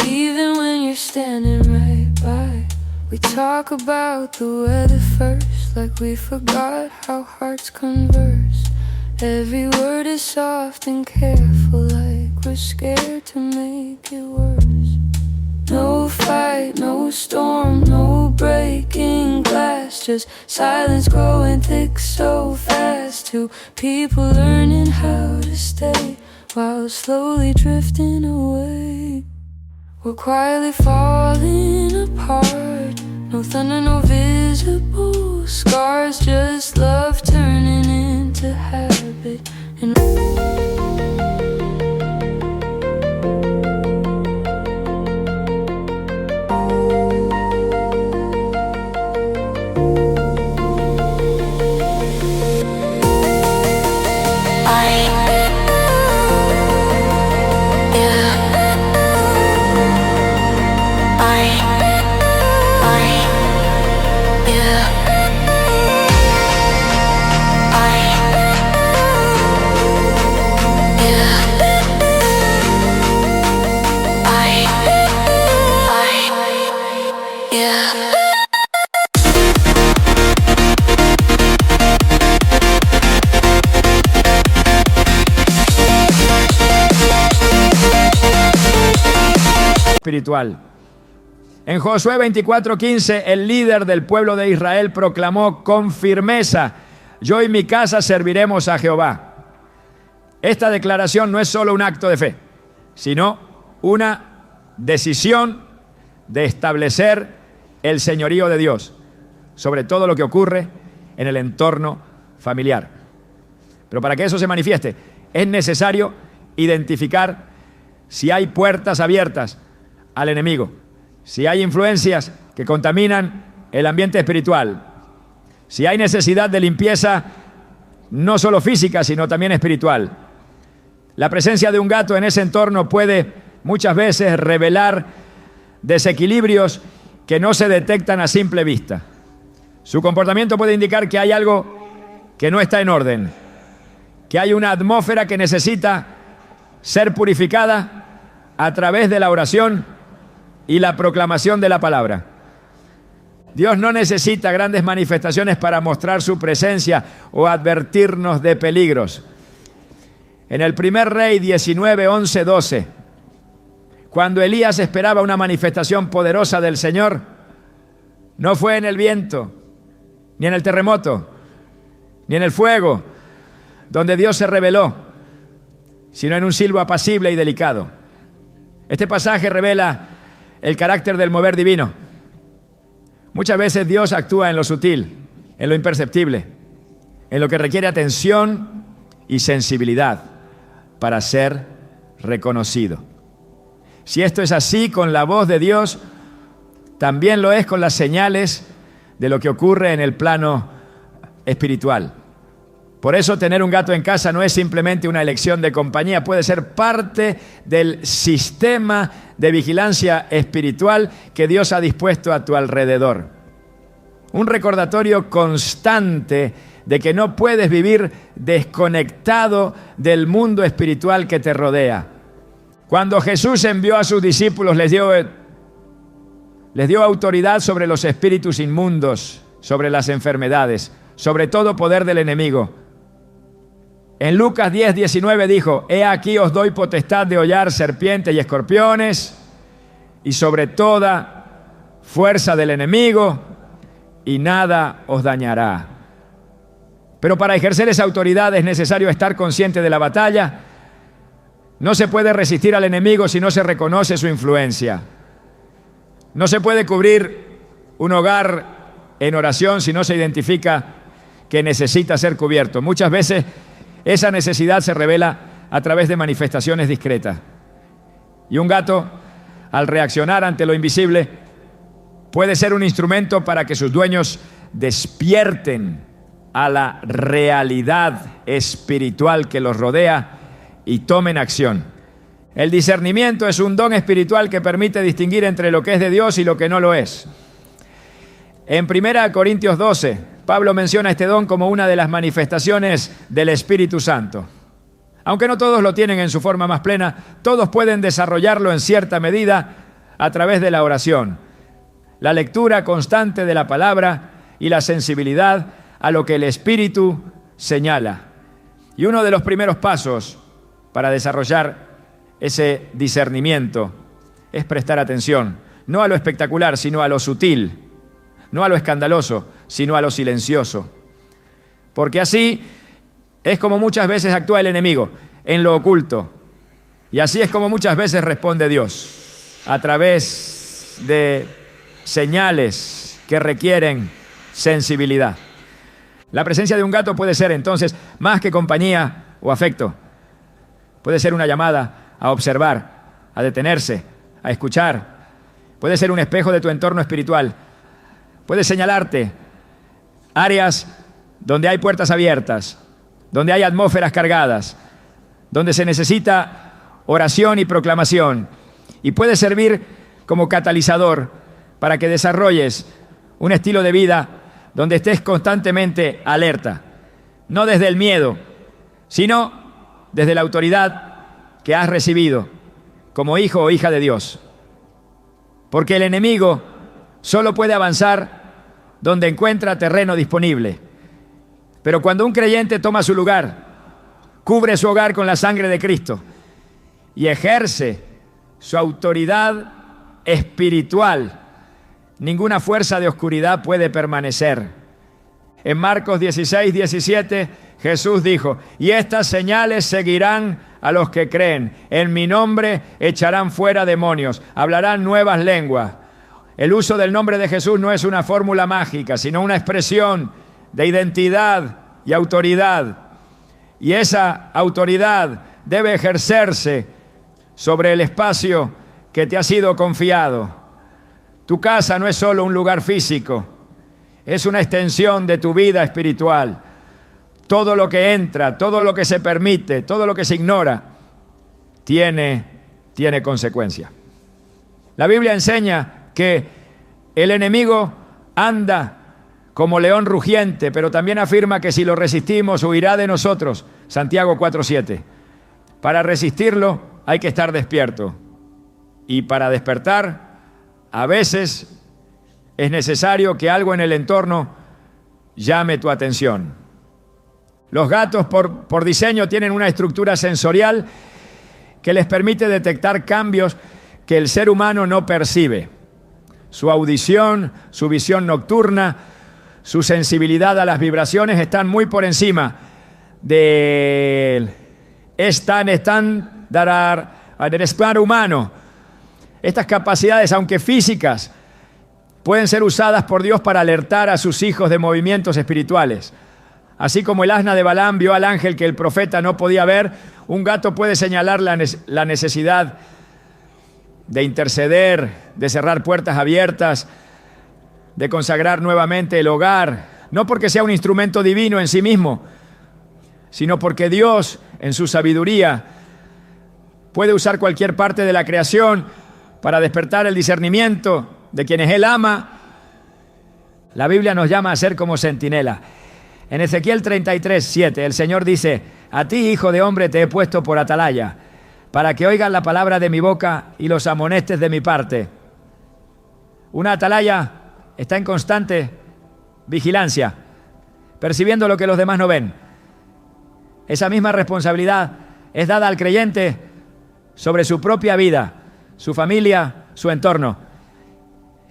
even when you're standing right by. We talk about the weather first, like we forgot how hearts converse. Every word is soft and careful, like we're scared to make it worse. No fight, no storm, no breaking glass, just silence growing thick so fast. Two people learning how to stay while slowly drifting away. We're quietly falling apart. No thunder, no visible scars, just love turning into habit. And espiritual. En Josué 24:15, el líder del pueblo de Israel proclamó con firmeza: yo y mi casa serviremos a Jehová. Esta declaración no es solo un acto de fe, sino una decisión de establecer el señorío de Dios sobre todo lo que ocurre en el entorno familiar. Pero para que eso se manifieste, es necesario identificar si hay puertas abiertas al enemigo, si hay influencias que contaminan el ambiente espiritual, si hay necesidad de limpieza no solo física, sino también espiritual. La presencia de un gato en ese entorno puede muchas veces revelar desequilibrios que no se detectan a simple vista. Su comportamiento puede indicar que hay algo que no está en orden. que hay una atmósfera que necesita ser purificada a través de la oración y la proclamación de la palabra. Dios no necesita grandes manifestaciones para mostrar su presencia o advertirnos de peligros. En el primer Rey 19, 11, 12, cuando Elías esperaba una manifestación poderosa del Señor, no fue en el viento, ni en el terremoto, ni en el fuego, donde Dios se reveló, sino en un silbo apacible y delicado. Este pasaje revela el carácter del mover divino. Muchas veces Dios actúa en lo sutil, en lo imperceptible, en lo que requiere atención y sensibilidad para ser reconocido. Si esto es así con la voz de Dios, también lo es con las señales de lo que ocurre en el plano espiritual. Por eso tener un gato en casa no es simplemente una elección de compañía, puede ser parte del sistema de vigilancia espiritual que Dios ha dispuesto a tu alrededor. Un recordatorio constante de que no puedes vivir desconectado del mundo espiritual que te rodea. Cuando Jesús envió a sus discípulos, les dio autoridad sobre los espíritus inmundos, sobre las enfermedades, sobre todo poder del enemigo. En Lucas 10, 19 dijo: he aquí os doy potestad de hollar serpientes y escorpiones y sobre toda fuerza del enemigo, y nada os dañará. Pero para ejercer esa autoridad es necesario estar consciente de la batalla. No se puede resistir al enemigo si no se reconoce su influencia. No se puede cubrir un hogar en oración si no se identifica que necesita ser cubierto. Muchas veces esa necesidad se revela a través de manifestaciones discretas. Y un gato, al reaccionar ante lo invisible, puede ser un instrumento para que sus dueños despierten a la realidad espiritual que los rodea y tomen acción. El discernimiento es un don espiritual que permite distinguir entre lo que es de Dios y lo que no lo es. En 1 Corintios 12, Pablo menciona este don como una de las manifestaciones del Espíritu Santo. Aunque no todos lo tienen en su forma más plena, todos pueden desarrollarlo en cierta medida a través de la oración, la lectura constante de la palabra y la sensibilidad a lo que el Espíritu señala. Y uno de los primeros pasos para desarrollar ese discernimiento es prestar atención, no a lo espectacular, sino a lo sutil, no a lo escandaloso, sino a lo silencioso. Porque así es como muchas veces actúa el enemigo, en lo oculto. Y así es como muchas veces responde Dios, a través de señales que requieren sensibilidad. La presencia de un gato puede ser entonces más que compañía o afecto. Puede ser una llamada a observar, a detenerse, a escuchar. Puede ser un espejo de tu entorno espiritual. Puede señalarte áreas donde hay puertas abiertas, donde hay atmósferas cargadas, donde se necesita oración y proclamación. Y puede servir como catalizador para que desarrolles un estilo de vida donde estés constantemente alerta, no desde el miedo, sino desde la autoridad que has recibido como hijo o hija de Dios. Porque el enemigo solo puede avanzar donde encuentra terreno disponible. Pero cuando un creyente toma su lugar, cubre su hogar con la sangre de Cristo y ejerce su autoridad espiritual, ninguna fuerza de oscuridad puede permanecer. En Marcos 16, 17, Jesús dijo: y estas señales seguirán a los que creen. En mi nombre echarán fuera demonios, hablarán nuevas lenguas. El uso del nombre de Jesús no es una fórmula mágica, sino una expresión de identidad y autoridad. Y esa autoridad debe ejercerse sobre el espacio que te ha sido confiado. Tu casa no es solo un lugar físico, es una extensión de tu vida espiritual. Todo lo que entra, todo lo que se permite, todo lo que se ignora, tiene consecuencia. La Biblia enseña que el enemigo anda como león rugiente, pero también afirma que si lo resistimos, huirá de nosotros. Santiago 4:7. Para resistirlo hay que estar despierto. Y para despertar, a veces es necesario que algo en el entorno llame tu atención. Los gatos por diseño tienen una estructura sensorial que les permite detectar cambios que el ser humano no percibe. Su audición, su visión nocturna, su sensibilidad a las vibraciones están muy por encima del estándar humano. Estas capacidades, aunque físicas, pueden ser usadas por Dios para alertar a sus hijos de movimientos espirituales. Así como el asna de Balaam vio al ángel que el profeta no podía ver, un gato puede señalar la necesidad de interceder, de cerrar puertas abiertas, de consagrar nuevamente el hogar, no porque sea un instrumento divino en sí mismo, sino porque Dios, en su sabiduría, puede usar cualquier parte de la creación para despertar el discernimiento de quienes Él ama. La Biblia nos llama a ser como centinela. En Ezequiel 33:7, el Señor dice: a ti, hijo de hombre, te he puesto por atalaya, para que oigas la palabra de mi boca y los amonestes de mi parte. Una atalaya está en constante vigilancia, percibiendo lo que los demás no ven. Esa misma responsabilidad es dada al creyente sobre su propia vida, su familia, su entorno.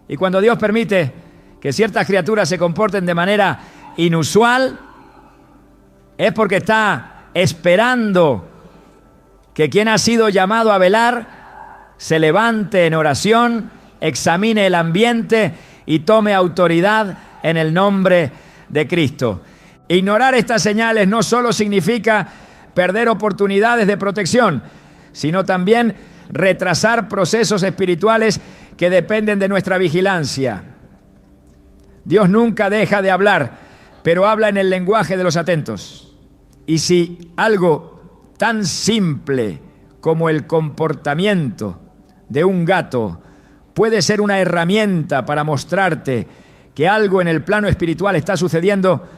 Y cuando Dios permite que ciertas criaturas se comporten de manera inusual, es porque está esperando que quien ha sido llamado a velar se levante en oración, examine el ambiente y tome autoridad en el nombre de Cristo. Ignorar estas señales no solo significa perder oportunidades de protección, sino también retrasar procesos espirituales que dependen de nuestra vigilancia. Dios nunca deja de hablar, pero habla en el lenguaje de los atentos. Y si algo tan simple como el comportamiento de un gato puede ser una herramienta para mostrarte que algo en el plano espiritual está sucediendo,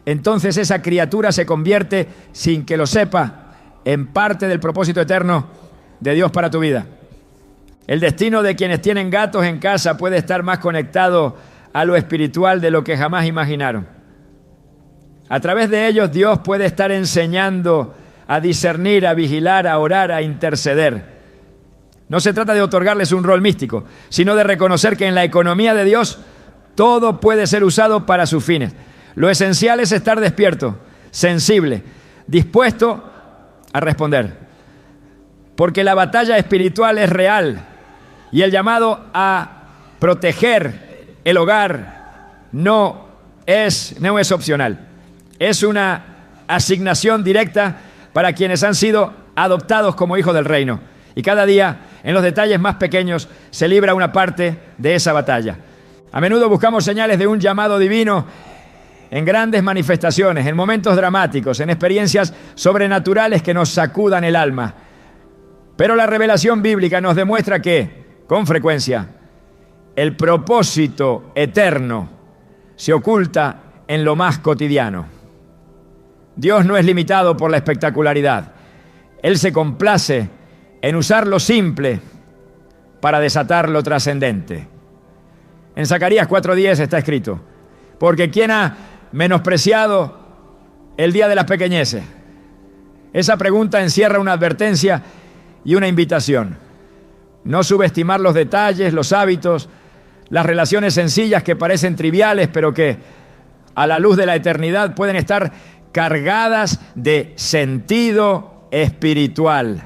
entonces esa criatura se convierte, sin que lo sepa, en parte del propósito eterno de Dios para tu vida. El destino de quienes tienen gatos en casa puede estar más conectado a lo espiritual de lo que jamás imaginaron. A través de ellos Dios puede estar enseñando a discernir, a vigilar, a orar, a interceder. No se trata de otorgarles un rol místico, sino de reconocer que en la economía de Dios todo puede ser usado para sus fines. Lo esencial es estar despierto, sensible, dispuesto a responder. Porque la batalla espiritual es real y el llamado a proteger el hogar no es opcional. Es una asignación directa para quienes han sido adoptados como hijos del reino. Y cada día, en los detalles más pequeños, se libra una parte de esa batalla. A menudo buscamos señales de un llamado divino en grandes manifestaciones, en momentos dramáticos, en experiencias sobrenaturales que nos sacudan el alma. Pero la revelación bíblica nos demuestra que, con frecuencia, el propósito eterno se oculta en lo más cotidiano. Dios no es limitado por la espectacularidad. Él se complace en usar lo simple para desatar lo trascendente. En Zacarías 4:10 está escrito: porque ¿quién ha menospreciado el día de las pequeñeces? Esa pregunta encierra una advertencia y una invitación. No subestimar los detalles, los hábitos, las relaciones sencillas que parecen triviales, pero que a la luz de la eternidad pueden estar cargadas de sentido espiritual.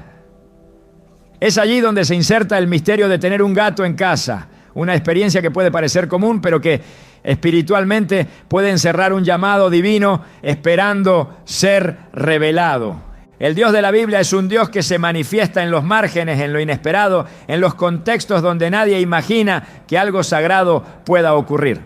Es allí donde se inserta el misterio de tener un gato en casa, una experiencia que puede parecer común, pero que espiritualmente puede encerrar un llamado divino esperando ser revelado. El Dios de la Biblia es un Dios que se manifiesta en los márgenes, en lo inesperado, en los contextos donde nadie imagina que algo sagrado pueda ocurrir.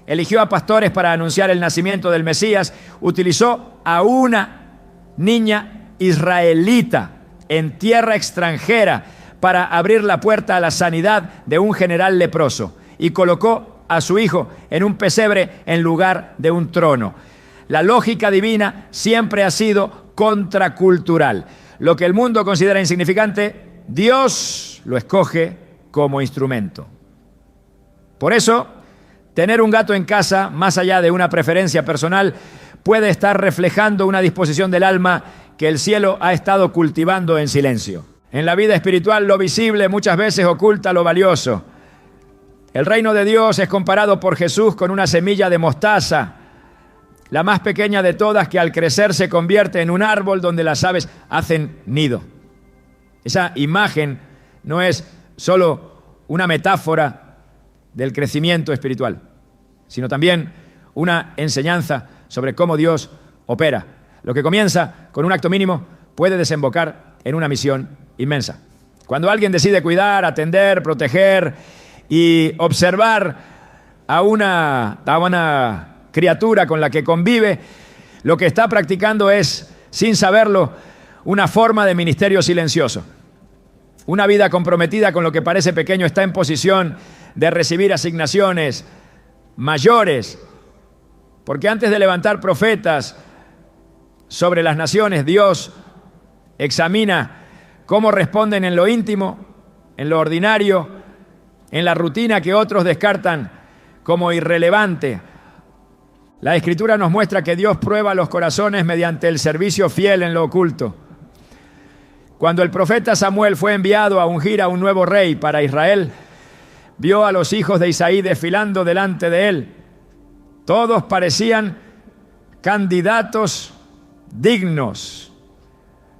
Eligió a pastores para anunciar el nacimiento del Mesías, utilizó a una niña israelita en tierra extranjera para abrir la puerta a la sanidad de un general leproso y colocó a su hijo en un pesebre en lugar de un trono. La lógica divina siempre ha sido contracultural. Lo que el mundo considera insignificante, Dios lo escoge como instrumento. Por eso, tener un gato en casa, más allá de una preferencia personal, puede estar reflejando una disposición del alma que el cielo ha estado cultivando en silencio. En la vida espiritual, lo visible muchas veces oculta lo valioso. El reino de Dios es comparado por Jesús con una semilla de mostaza, la más pequeña de todas, que al crecer se convierte en un árbol donde las aves hacen nido. Esa imagen no es solo una metáfora del crecimiento espiritual, sino también una enseñanza sobre cómo Dios opera. Lo que comienza con un acto mínimo puede desembocar en una misión inmensa. Cuando alguien decide cuidar, atender, proteger y observar a una criatura con la que convive, lo que está practicando es, sin saberlo, una forma de ministerio silencioso. Una vida comprometida con lo que parece pequeño está en posición de recibir asignaciones mayores, porque antes de levantar profetas sobre las naciones, Dios examina cómo responden en lo íntimo, en lo ordinario, en la rutina que otros descartan como irrelevante. La Escritura nos muestra que Dios prueba los corazones mediante el servicio fiel en lo oculto. Cuando el profeta Samuel fue enviado a ungir a un nuevo rey para Israel, vio a los hijos de Isaí desfilando delante de él. Todos parecían candidatos dignos,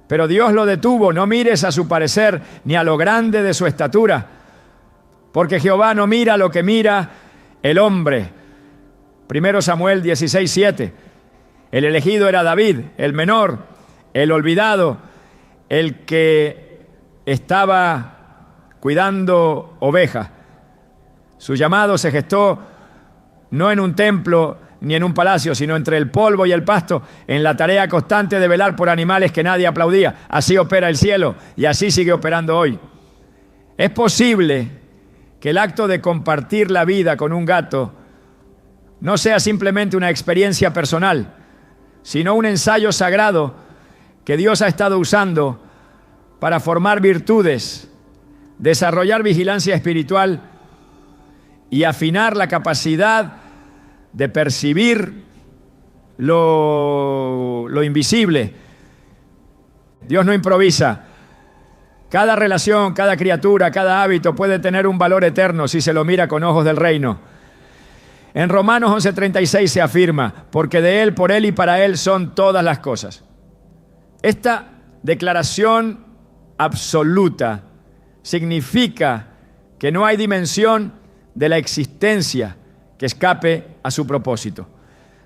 pero Dios lo detuvo. No mires a su parecer ni a lo grande de su estatura, porque Jehová no mira lo que mira el hombre. 1 Samuel 16:7. El elegido era David, el menor, el olvidado, el que estaba cuidando ovejas. Su llamado se gestó no en un templo ni en un palacio, sino entre el polvo y el pasto, en la tarea constante de velar por animales que nadie aplaudía. Así opera el cielo y así sigue operando hoy. Es posible que el acto de compartir la vida con un gato no sea simplemente una experiencia personal, sino un ensayo sagrado que Dios ha estado usando para formar virtudes, desarrollar vigilancia espiritual y afinar la capacidad de percibir lo invisible. Dios no improvisa. Cada relación, cada criatura, cada hábito puede tener un valor eterno si se lo mira con ojos del reino. En Romanos 11:36 se afirma: porque de Él, por Él y para Él son todas las cosas. Esta declaración absoluta significa que no hay dimensión de la existencia que escape a su propósito.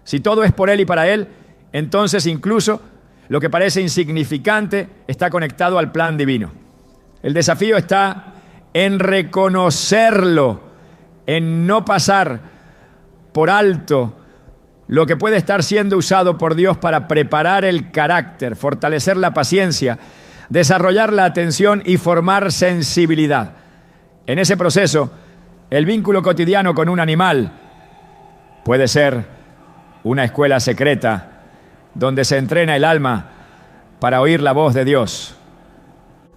Si todo es por Él y para Él, entonces incluso lo que parece insignificante está conectado al plan divino. El desafío está en reconocerlo, en no pasar por alto lo que puede estar siendo usado por Dios para preparar el carácter, fortalecer la paciencia, desarrollar la atención y formar sensibilidad. En ese proceso, el vínculo cotidiano con un animal puede ser una escuela secreta donde se entrena el alma para oír la voz de Dios.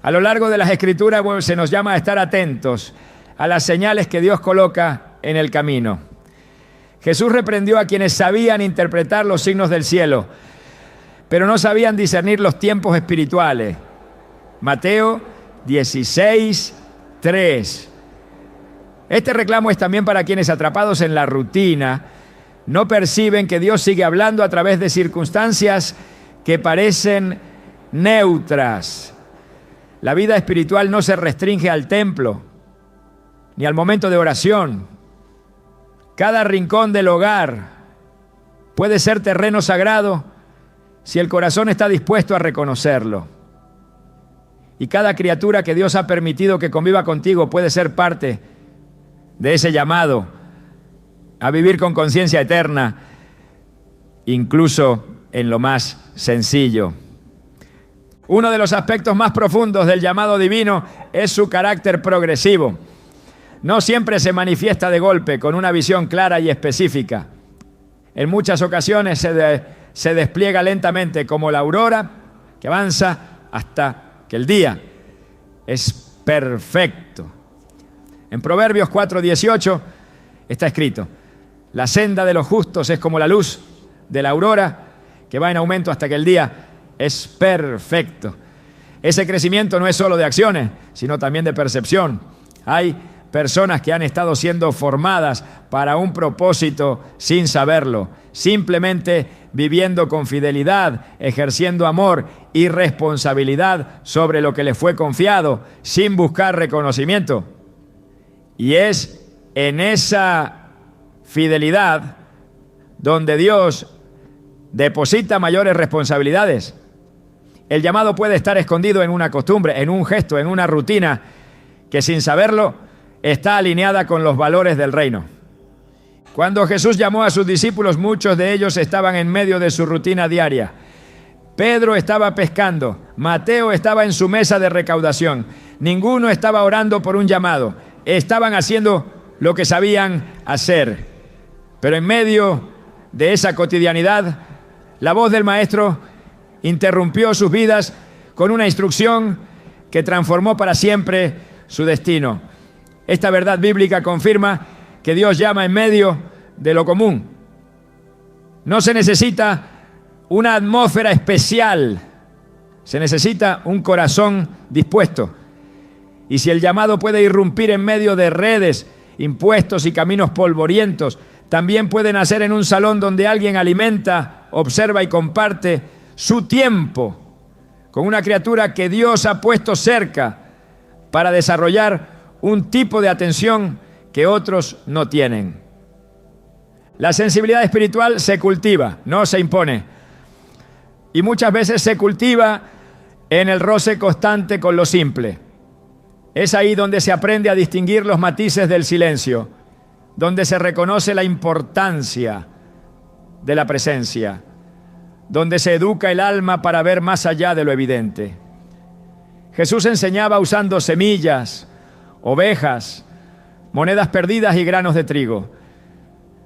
A lo largo de las Escrituras se nos llama a estar atentos a las señales que Dios coloca en el camino. Jesús reprendió a quienes sabían interpretar los signos del cielo, pero no sabían discernir los tiempos espirituales. Mateo 16:3. Este reclamo es también para quienes, atrapados en la rutina, no perciben que Dios sigue hablando a través de circunstancias que parecen neutras. La vida espiritual no se restringe al templo ni al momento de oración. Cada rincón del hogar puede ser terreno sagrado si el corazón está dispuesto a reconocerlo. Y cada criatura que Dios ha permitido que conviva contigo puede ser parte de ese llamado a vivir con conciencia eterna, incluso en lo más sencillo. Uno de los aspectos más profundos del llamado divino es su carácter progresivo. no siempre se manifiesta de golpe con una visión clara y específica. En muchas ocasiones se despliega lentamente como la aurora que avanza hasta que el día es perfecto. En Proverbios 4:18 está escrito: la senda de los justos es como la luz de la aurora que va en aumento hasta que el día es perfecto. Ese crecimiento no es solo de acciones, sino también de percepción. Hay personas que han estado siendo formadas para un propósito sin saberlo, simplemente viviendo con fidelidad, ejerciendo amor y responsabilidad sobre lo que les fue confiado, sin buscar reconocimiento. Y es en esa fidelidad donde Dios deposita mayores responsabilidades. El llamado puede estar escondido en una costumbre, en un gesto, en una rutina que sin saberlo está alineada con los valores del reino. Cuando Jesús llamó a sus discípulos, muchos de ellos estaban en medio de su rutina diaria. Pedro estaba pescando, Mateo estaba en su mesa de recaudación. Ninguno estaba orando por un llamado. Estaban haciendo lo que sabían hacer. Pero en medio de esa cotidianidad, la voz del Maestro interrumpió sus vidas con una instrucción que transformó para siempre su destino. Esta verdad bíblica confirma que Dios llama en medio de lo común. No se necesita una atmósfera especial, se necesita un corazón dispuesto. Y si el llamado puede irrumpir en medio de redes, impuestos y caminos polvorientos, también puede nacer en un salón donde alguien alimenta, observa y comparte su tiempo con una criatura que Dios ha puesto cerca para desarrollar un tipo de atención que otros no tienen. La sensibilidad espiritual se cultiva, no se impone. Y muchas veces se cultiva en el roce constante con lo simple. Es ahí donde se aprende a distinguir los matices del silencio, donde se reconoce la importancia de la presencia, donde se educa el alma para ver más allá de lo evidente. Jesús enseñaba usando semillas, ovejas, monedas perdidas y granos de trigo.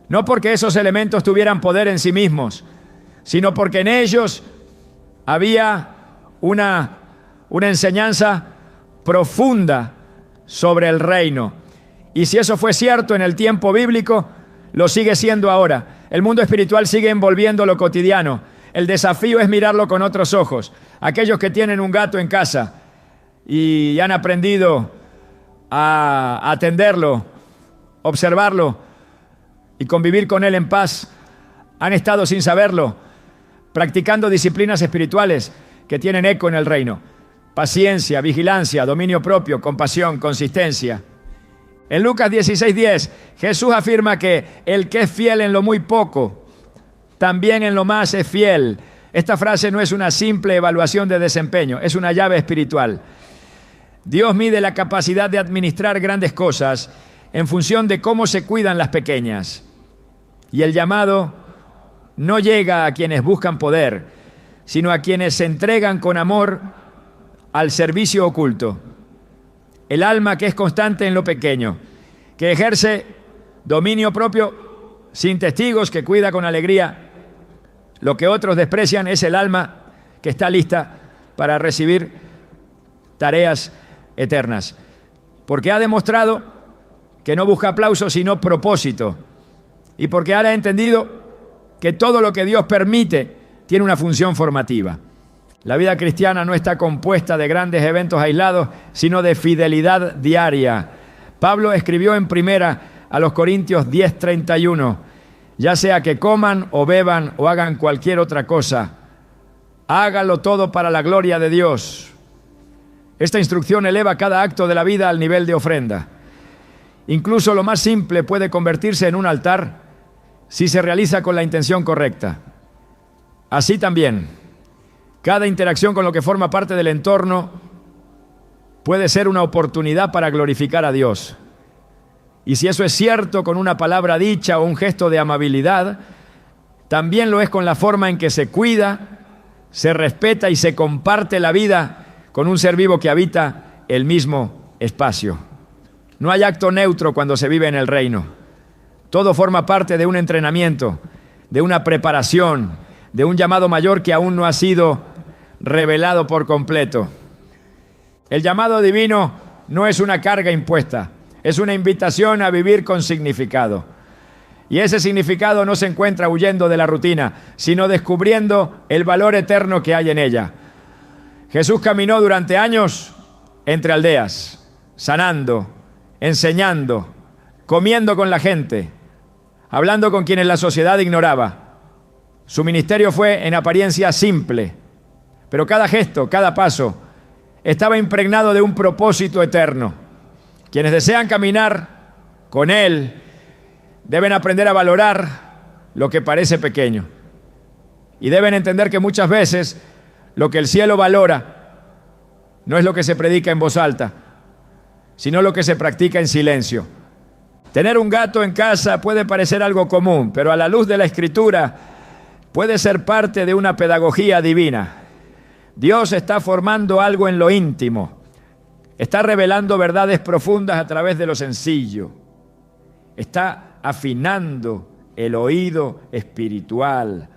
No porque esos elementos tuvieran poder en sí mismos, sino porque en ellos había una enseñanza profunda sobre el reino. Y si eso fue cierto en el tiempo bíblico, lo sigue siendo ahora. El mundo espiritual sigue envolviendo lo cotidiano. El desafío es mirarlo con otros ojos. Aquellos que tienen un gato en casa y han aprendido a atenderlo, observarlo y convivir con él en paz, han estado sin saberlo, practicando disciplinas espirituales que tienen eco en el reino. Paciencia, vigilancia, dominio propio, compasión, consistencia. En Lucas 16:10, Jesús afirma que el que es fiel en lo muy poco, también en lo más es fiel. Esta frase no es una simple evaluación de desempeño, es una llave espiritual. Dios mide la capacidad de administrar grandes cosas en función de cómo se cuidan las pequeñas. Y el llamado no llega a quienes buscan poder, sino a quienes se entregan con amor al servicio oculto. El alma que es constante en lo pequeño, que ejerce dominio propio sin testigos, que cuida con alegría lo que otros desprecian, es el alma que está lista para recibir tareas eternas. Porque ha demostrado que no busca aplauso, sino propósito. Y porque ahora ha entendido que todo lo que Dios permite tiene una función formativa. La vida cristiana no está compuesta de grandes eventos aislados, sino de fidelidad diaria. Pablo escribió en primera a los Corintios 10:31, ya sea que coman o beban o hagan cualquier otra cosa, hágalo todo para la gloria de Dios. Esta instrucción eleva cada acto de la vida al nivel de ofrenda. Incluso lo más simple puede convertirse en un altar si se realiza con la intención correcta. Así también, cada interacción con lo que forma parte del entorno puede ser una oportunidad para glorificar a Dios. Y si eso es cierto con una palabra dicha o un gesto de amabilidad, también lo es con la forma en que se cuida, se respeta y se comparte la vida con un ser vivo que habita el mismo espacio. No hay acto neutro cuando se vive en el reino. Todo forma parte de un entrenamiento, de una preparación, de un llamado mayor que aún no ha sido revelado por completo. El llamado divino no es una carga impuesta, es una invitación a vivir con significado. Y ese significado no se encuentra huyendo de la rutina, sino descubriendo el valor eterno que hay en ella. Jesús caminó durante años entre aldeas, sanando, enseñando, comiendo con la gente, hablando con quienes la sociedad ignoraba. Su ministerio fue en apariencia simple, pero cada gesto, cada paso, estaba impregnado de un propósito eterno. Quienes desean caminar con Él deben aprender a valorar lo que parece pequeño. Y deben entender que muchas veces lo que el cielo valora no es lo que se predica en voz alta, sino lo que se practica en silencio. Tener un gato en casa puede parecer algo común, pero a la luz de la Escritura puede ser parte de una pedagogía divina. Dios está formando algo en lo íntimo, está revelando verdades profundas a través de lo sencillo, está afinando el oído espiritual,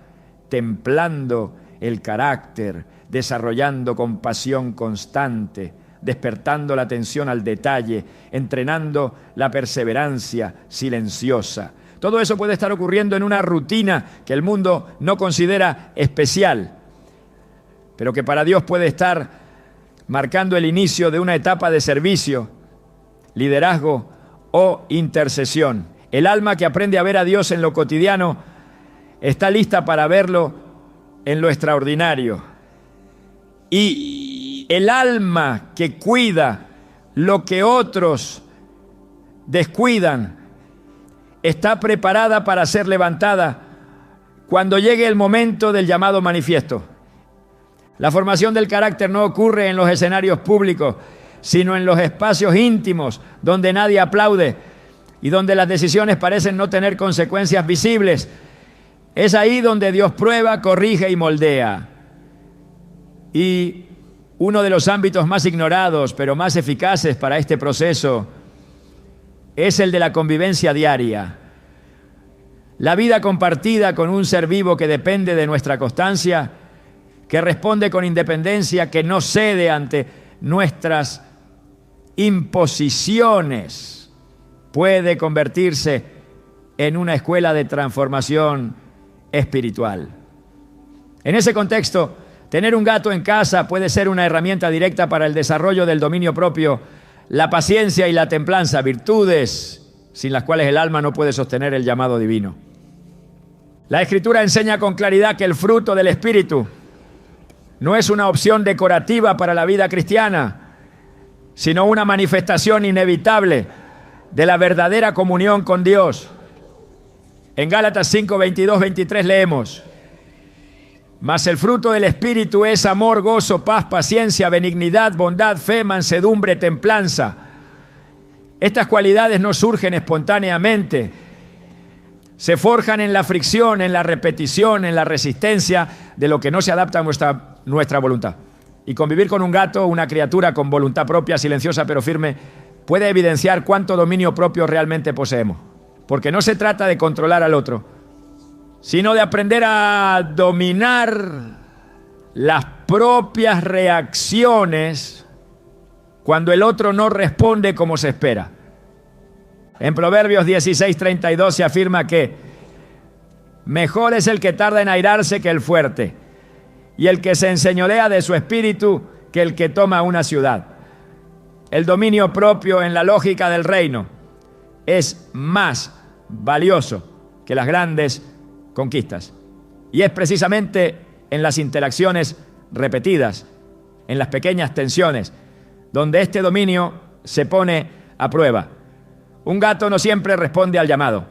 templando el carácter, desarrollando compasión constante, despertando la atención al detalle, entrenando la perseverancia silenciosa. Todo eso puede estar ocurriendo en una rutina que el mundo no considera especial, pero que para Dios puede estar marcando el inicio de una etapa de servicio, liderazgo o intercesión. El alma que aprende a ver a Dios en lo cotidiano está lista para verlo en lo extraordinario. Y el alma que cuida lo que otros descuidan está preparada para ser levantada cuando llegue el momento del llamado manifiesto. La formación del carácter no ocurre en los escenarios públicos, sino en los espacios íntimos donde nadie aplaude y donde las decisiones parecen no tener consecuencias visibles. Es ahí donde Dios prueba, corrige y moldea. Y uno de los ámbitos más ignorados, pero más eficaces para este proceso, es el de la convivencia diaria. La vida compartida con un ser vivo que depende de nuestra constancia, que responde con independencia, que no cede ante nuestras imposiciones, puede convertirse en una escuela de transformación espiritual. En ese contexto, tener un gato en casa puede ser una herramienta directa para el desarrollo del dominio propio, la paciencia y la templanza, virtudes sin las cuales el alma no puede sostener el llamado divino. La Escritura enseña con claridad que el fruto del Espíritu no es una opción decorativa para la vida cristiana, sino una manifestación inevitable de la verdadera comunión con Dios. En Gálatas 5, 22, 23 leemos: mas el fruto del Espíritu es amor, gozo, paz, paciencia, benignidad, bondad, fe, mansedumbre, templanza. Estas cualidades no surgen espontáneamente, se forjan en la fricción, en la repetición, en la resistencia de lo que no se adapta a nuestra voluntad. Y convivir con un gato, una criatura con voluntad propia, silenciosa pero firme, puede evidenciar cuánto dominio propio realmente poseemos. Porque no se trata de controlar al otro, sino de aprender a dominar las propias reacciones cuando el otro no responde como se espera. En Proverbios 16:32 se afirma que mejor es el que tarda en airarse que el fuerte, y el que se enseñorea de su espíritu que el que toma una ciudad. El dominio propio en la lógica del reino es más valioso que las grandes conquistas. Y es precisamente en las interacciones repetidas, en las pequeñas tensiones, donde este dominio se pone a prueba. Un gato no siempre responde al llamado,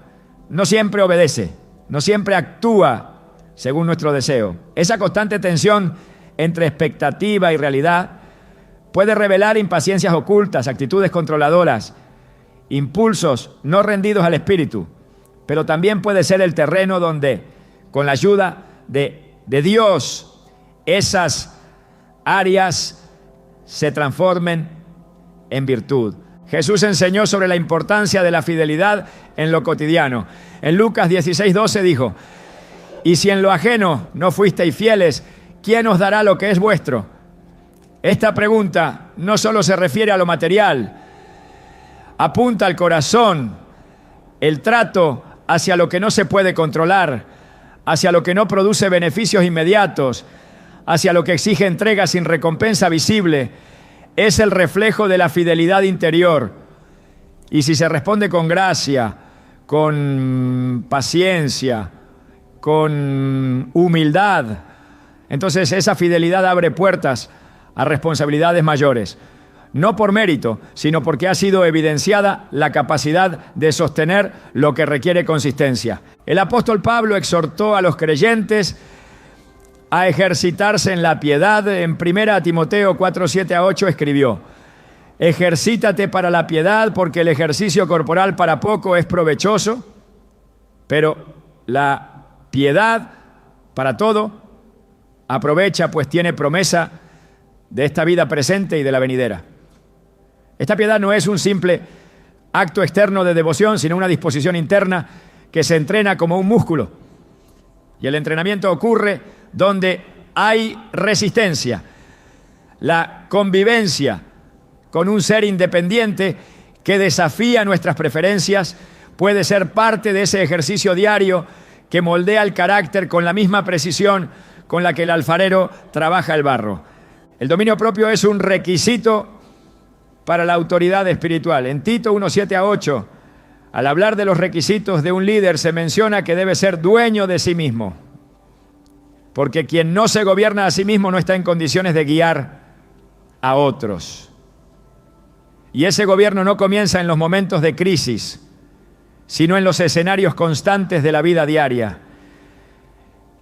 no siempre obedece, no siempre actúa según nuestro deseo. Esa constante tensión entre expectativa y realidad puede revelar impaciencias ocultas, actitudes controladoras, impulsos no rendidos al espíritu, pero también puede ser el terreno donde, con la ayuda de Dios, esas áreas se transformen en virtud. Jesús enseñó sobre la importancia de la fidelidad en lo cotidiano. En Lucas 16:12 dijo: y si en lo ajeno no fuisteis fieles, ¿quién os dará lo que es vuestro? Esta pregunta no solo se refiere a lo material, apunta al corazón, el trato hacia lo que no se puede controlar, hacia lo que no produce beneficios inmediatos, hacia lo que exige entrega sin recompensa visible. Es el reflejo de la fidelidad interior. Y si se responde con gracia, con paciencia, con humildad, entonces esa fidelidad abre puertas a responsabilidades mayores. No por mérito, sino porque ha sido evidenciada la capacidad de sostener lo que requiere consistencia. El apóstol Pablo exhortó a los creyentes a ejercitarse en la piedad. En 1 Timoteo 4:7-8 escribió: ejercítate para la piedad, porque el ejercicio corporal para poco es provechoso, pero la piedad para todo aprovecha, pues tiene promesa de esta vida presente y de la venidera. Esta piedad no es un simple acto externo de devoción, sino una disposición interna que se entrena como un músculo. Y el entrenamiento ocurre donde hay resistencia. La convivencia con un ser independiente que desafía nuestras preferencias puede ser parte de ese ejercicio diario que moldea el carácter con la misma precisión con la que el alfarero trabaja el barro. El dominio propio es un requisito para la autoridad espiritual. En Tito 1:7-8, al hablar de los requisitos de un líder, se menciona que debe ser dueño de sí mismo, porque quien no se gobierna a sí mismo no está en condiciones de guiar a otros. Y ese gobierno no comienza en los momentos de crisis, sino en los escenarios constantes de la vida diaria.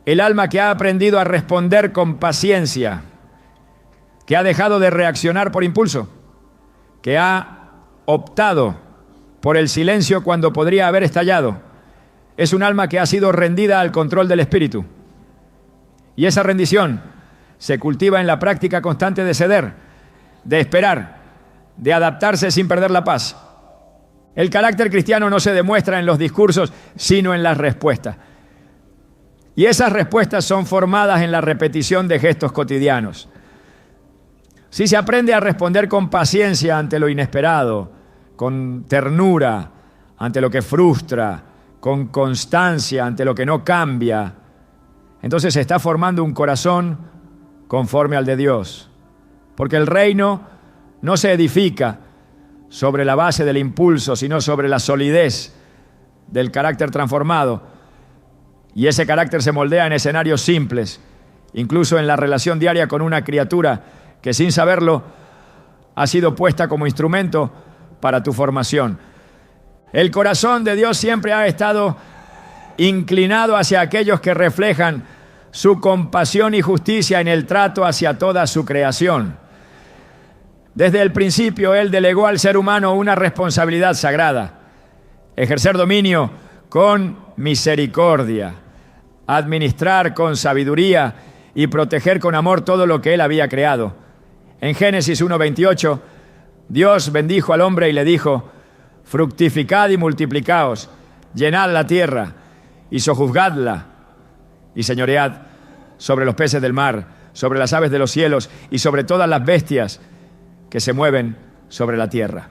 El alma que ha aprendido a responder con paciencia, que ha dejado de reaccionar por impulso, que ha optado por el silencio cuando podría haber estallado, es un alma que ha sido rendida al control del espíritu. Y esa rendición se cultiva en la práctica constante de ceder, de esperar, de adaptarse sin perder la paz. El carácter cristiano no se demuestra en los discursos, sino en las respuestas. Y esas respuestas son formadas en la repetición de gestos cotidianos. Si se aprende a responder con paciencia ante lo inesperado, con ternura ante lo que frustra, con constancia ante lo que no cambia, entonces se está formando un corazón conforme al de Dios. Porque el reino no se edifica sobre la base del impulso, sino sobre la solidez del carácter transformado. Y ese carácter se moldea en escenarios simples, incluso en la relación diaria con una criatura que sin saberlo ha sido puesta como instrumento para tu formación. El corazón de Dios siempre ha estado inclinado hacia aquellos que reflejan su compasión y justicia en el trato hacia toda su creación. Desde el principio, Él delegó al ser humano una responsabilidad sagrada: ejercer dominio con misericordia, administrar con sabiduría y proteger con amor todo lo que Él había creado. En Génesis 1:28, Dios bendijo al hombre y le dijo: fructificad y multiplicaos, llenad la tierra y sojuzgadla, y señoread sobre los peces del mar, sobre las aves de los cielos y sobre todas las bestias que se mueven sobre la tierra.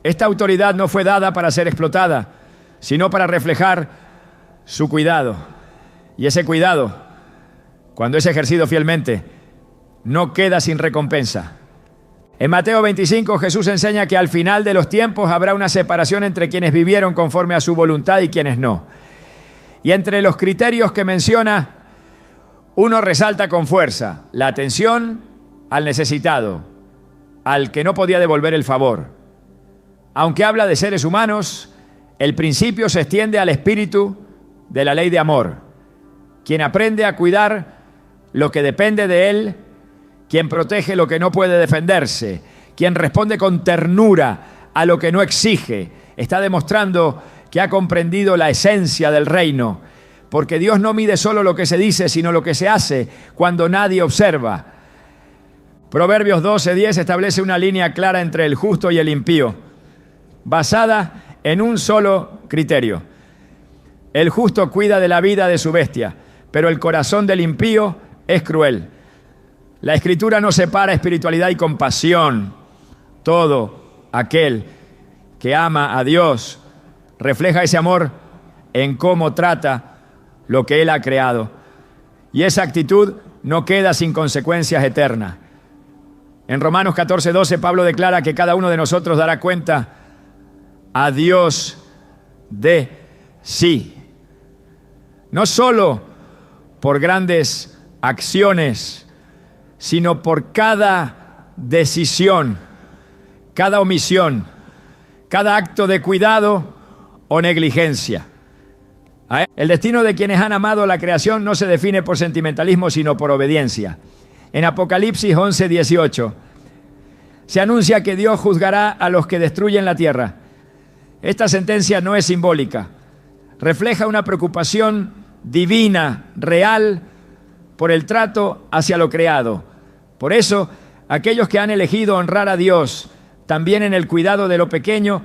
Esta autoridad no fue dada para ser explotada, sino para reflejar su cuidado. Y ese cuidado, cuando es ejercido fielmente, no queda sin recompensa. En Mateo 25, Jesús enseña que al final de los tiempos habrá una separación entre quienes vivieron conforme a su voluntad y quienes no. Y entre los criterios que menciona, uno resalta con fuerza la atención al necesitado, al que no podía devolver el favor. Aunque habla de seres humanos, el principio se extiende al espíritu de la ley de amor. Quien aprende a cuidar lo que depende de él, quien protege lo que no puede defenderse, quien responde con ternura a lo que no exige, está demostrando que ha comprendido la esencia del reino, porque Dios no mide solo lo que se dice, sino lo que se hace cuando nadie observa. Proverbios 12:10 establece una línea clara entre el justo y el impío, basada en un solo criterio. El justo cuida de la vida de su bestia, pero el corazón del impío es cruel. La Escritura no separa espiritualidad y compasión. Todo aquel que ama a Dios refleja ese amor en cómo trata lo que Él ha creado. Y esa actitud no queda sin consecuencias eternas. En Romanos 14:12, Pablo declara que cada uno de nosotros dará cuenta a Dios de sí. No solo por grandes acciones, sino por cada decisión, cada omisión, cada acto de cuidado o negligencia. El destino de quienes han amado la creación no se define por sentimentalismo, sino por obediencia. En Apocalipsis 11:18 se anuncia que Dios juzgará a los que destruyen la tierra. Esta sentencia no es simbólica, refleja una preocupación divina, real, por el trato hacia lo creado. Por eso, aquellos que han elegido honrar a Dios, también en el cuidado de lo pequeño,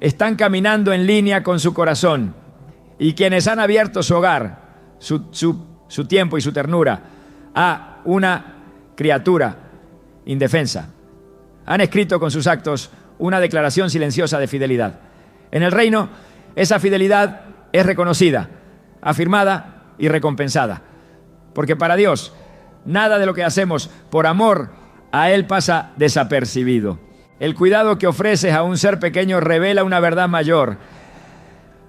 están caminando en línea con su corazón. Y quienes han abierto su hogar, su tiempo y su ternura a una criatura indefensa, han escrito con sus actos una declaración silenciosa de fidelidad. En el reino, esa fidelidad es reconocida, afirmada y recompensada. Porque para Dios, nada de lo que hacemos por amor a Él pasa desapercibido. El cuidado que ofreces a un ser pequeño revela una verdad mayor.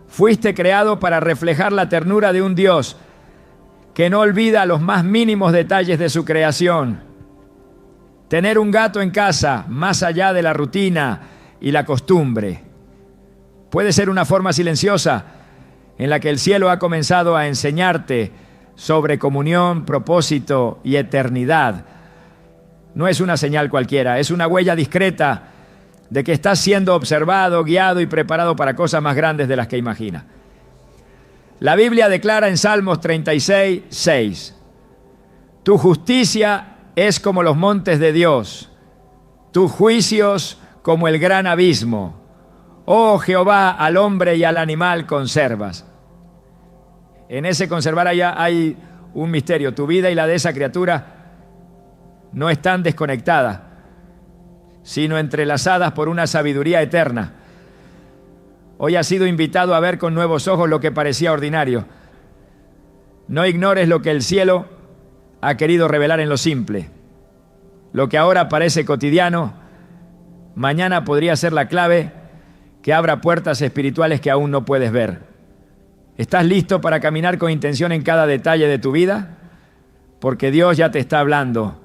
Fuiste creado para reflejar la ternura de un Dios que no olvida los más mínimos detalles de su creación. Tener un gato en casa, más allá de la rutina y la costumbre, puede ser una forma silenciosa en la que el cielo ha comenzado a enseñarte sobre comunión, propósito y eternidad. No es una señal cualquiera, es una huella discreta de que estás siendo observado, guiado y preparado para cosas más grandes de las que imaginas. La Biblia declara en Salmos 36:6: tu justicia es como los montes de Dios, tus juicios como el gran abismo. Oh Jehová, al hombre y al animal conservas. En ese conservar allá hay un misterio. Tu vida y la de esa criatura no están desconectadas, sino entrelazadas por una sabiduría eterna. Hoy has sido invitado a ver con nuevos ojos lo que parecía ordinario. No ignores lo que el cielo ha querido revelar en lo simple. Lo que ahora parece cotidiano, mañana podría ser la clave que abra puertas espirituales que aún no puedes ver. ¿Estás listo para caminar con intención en cada detalle de tu vida? Porque Dios ya te está hablando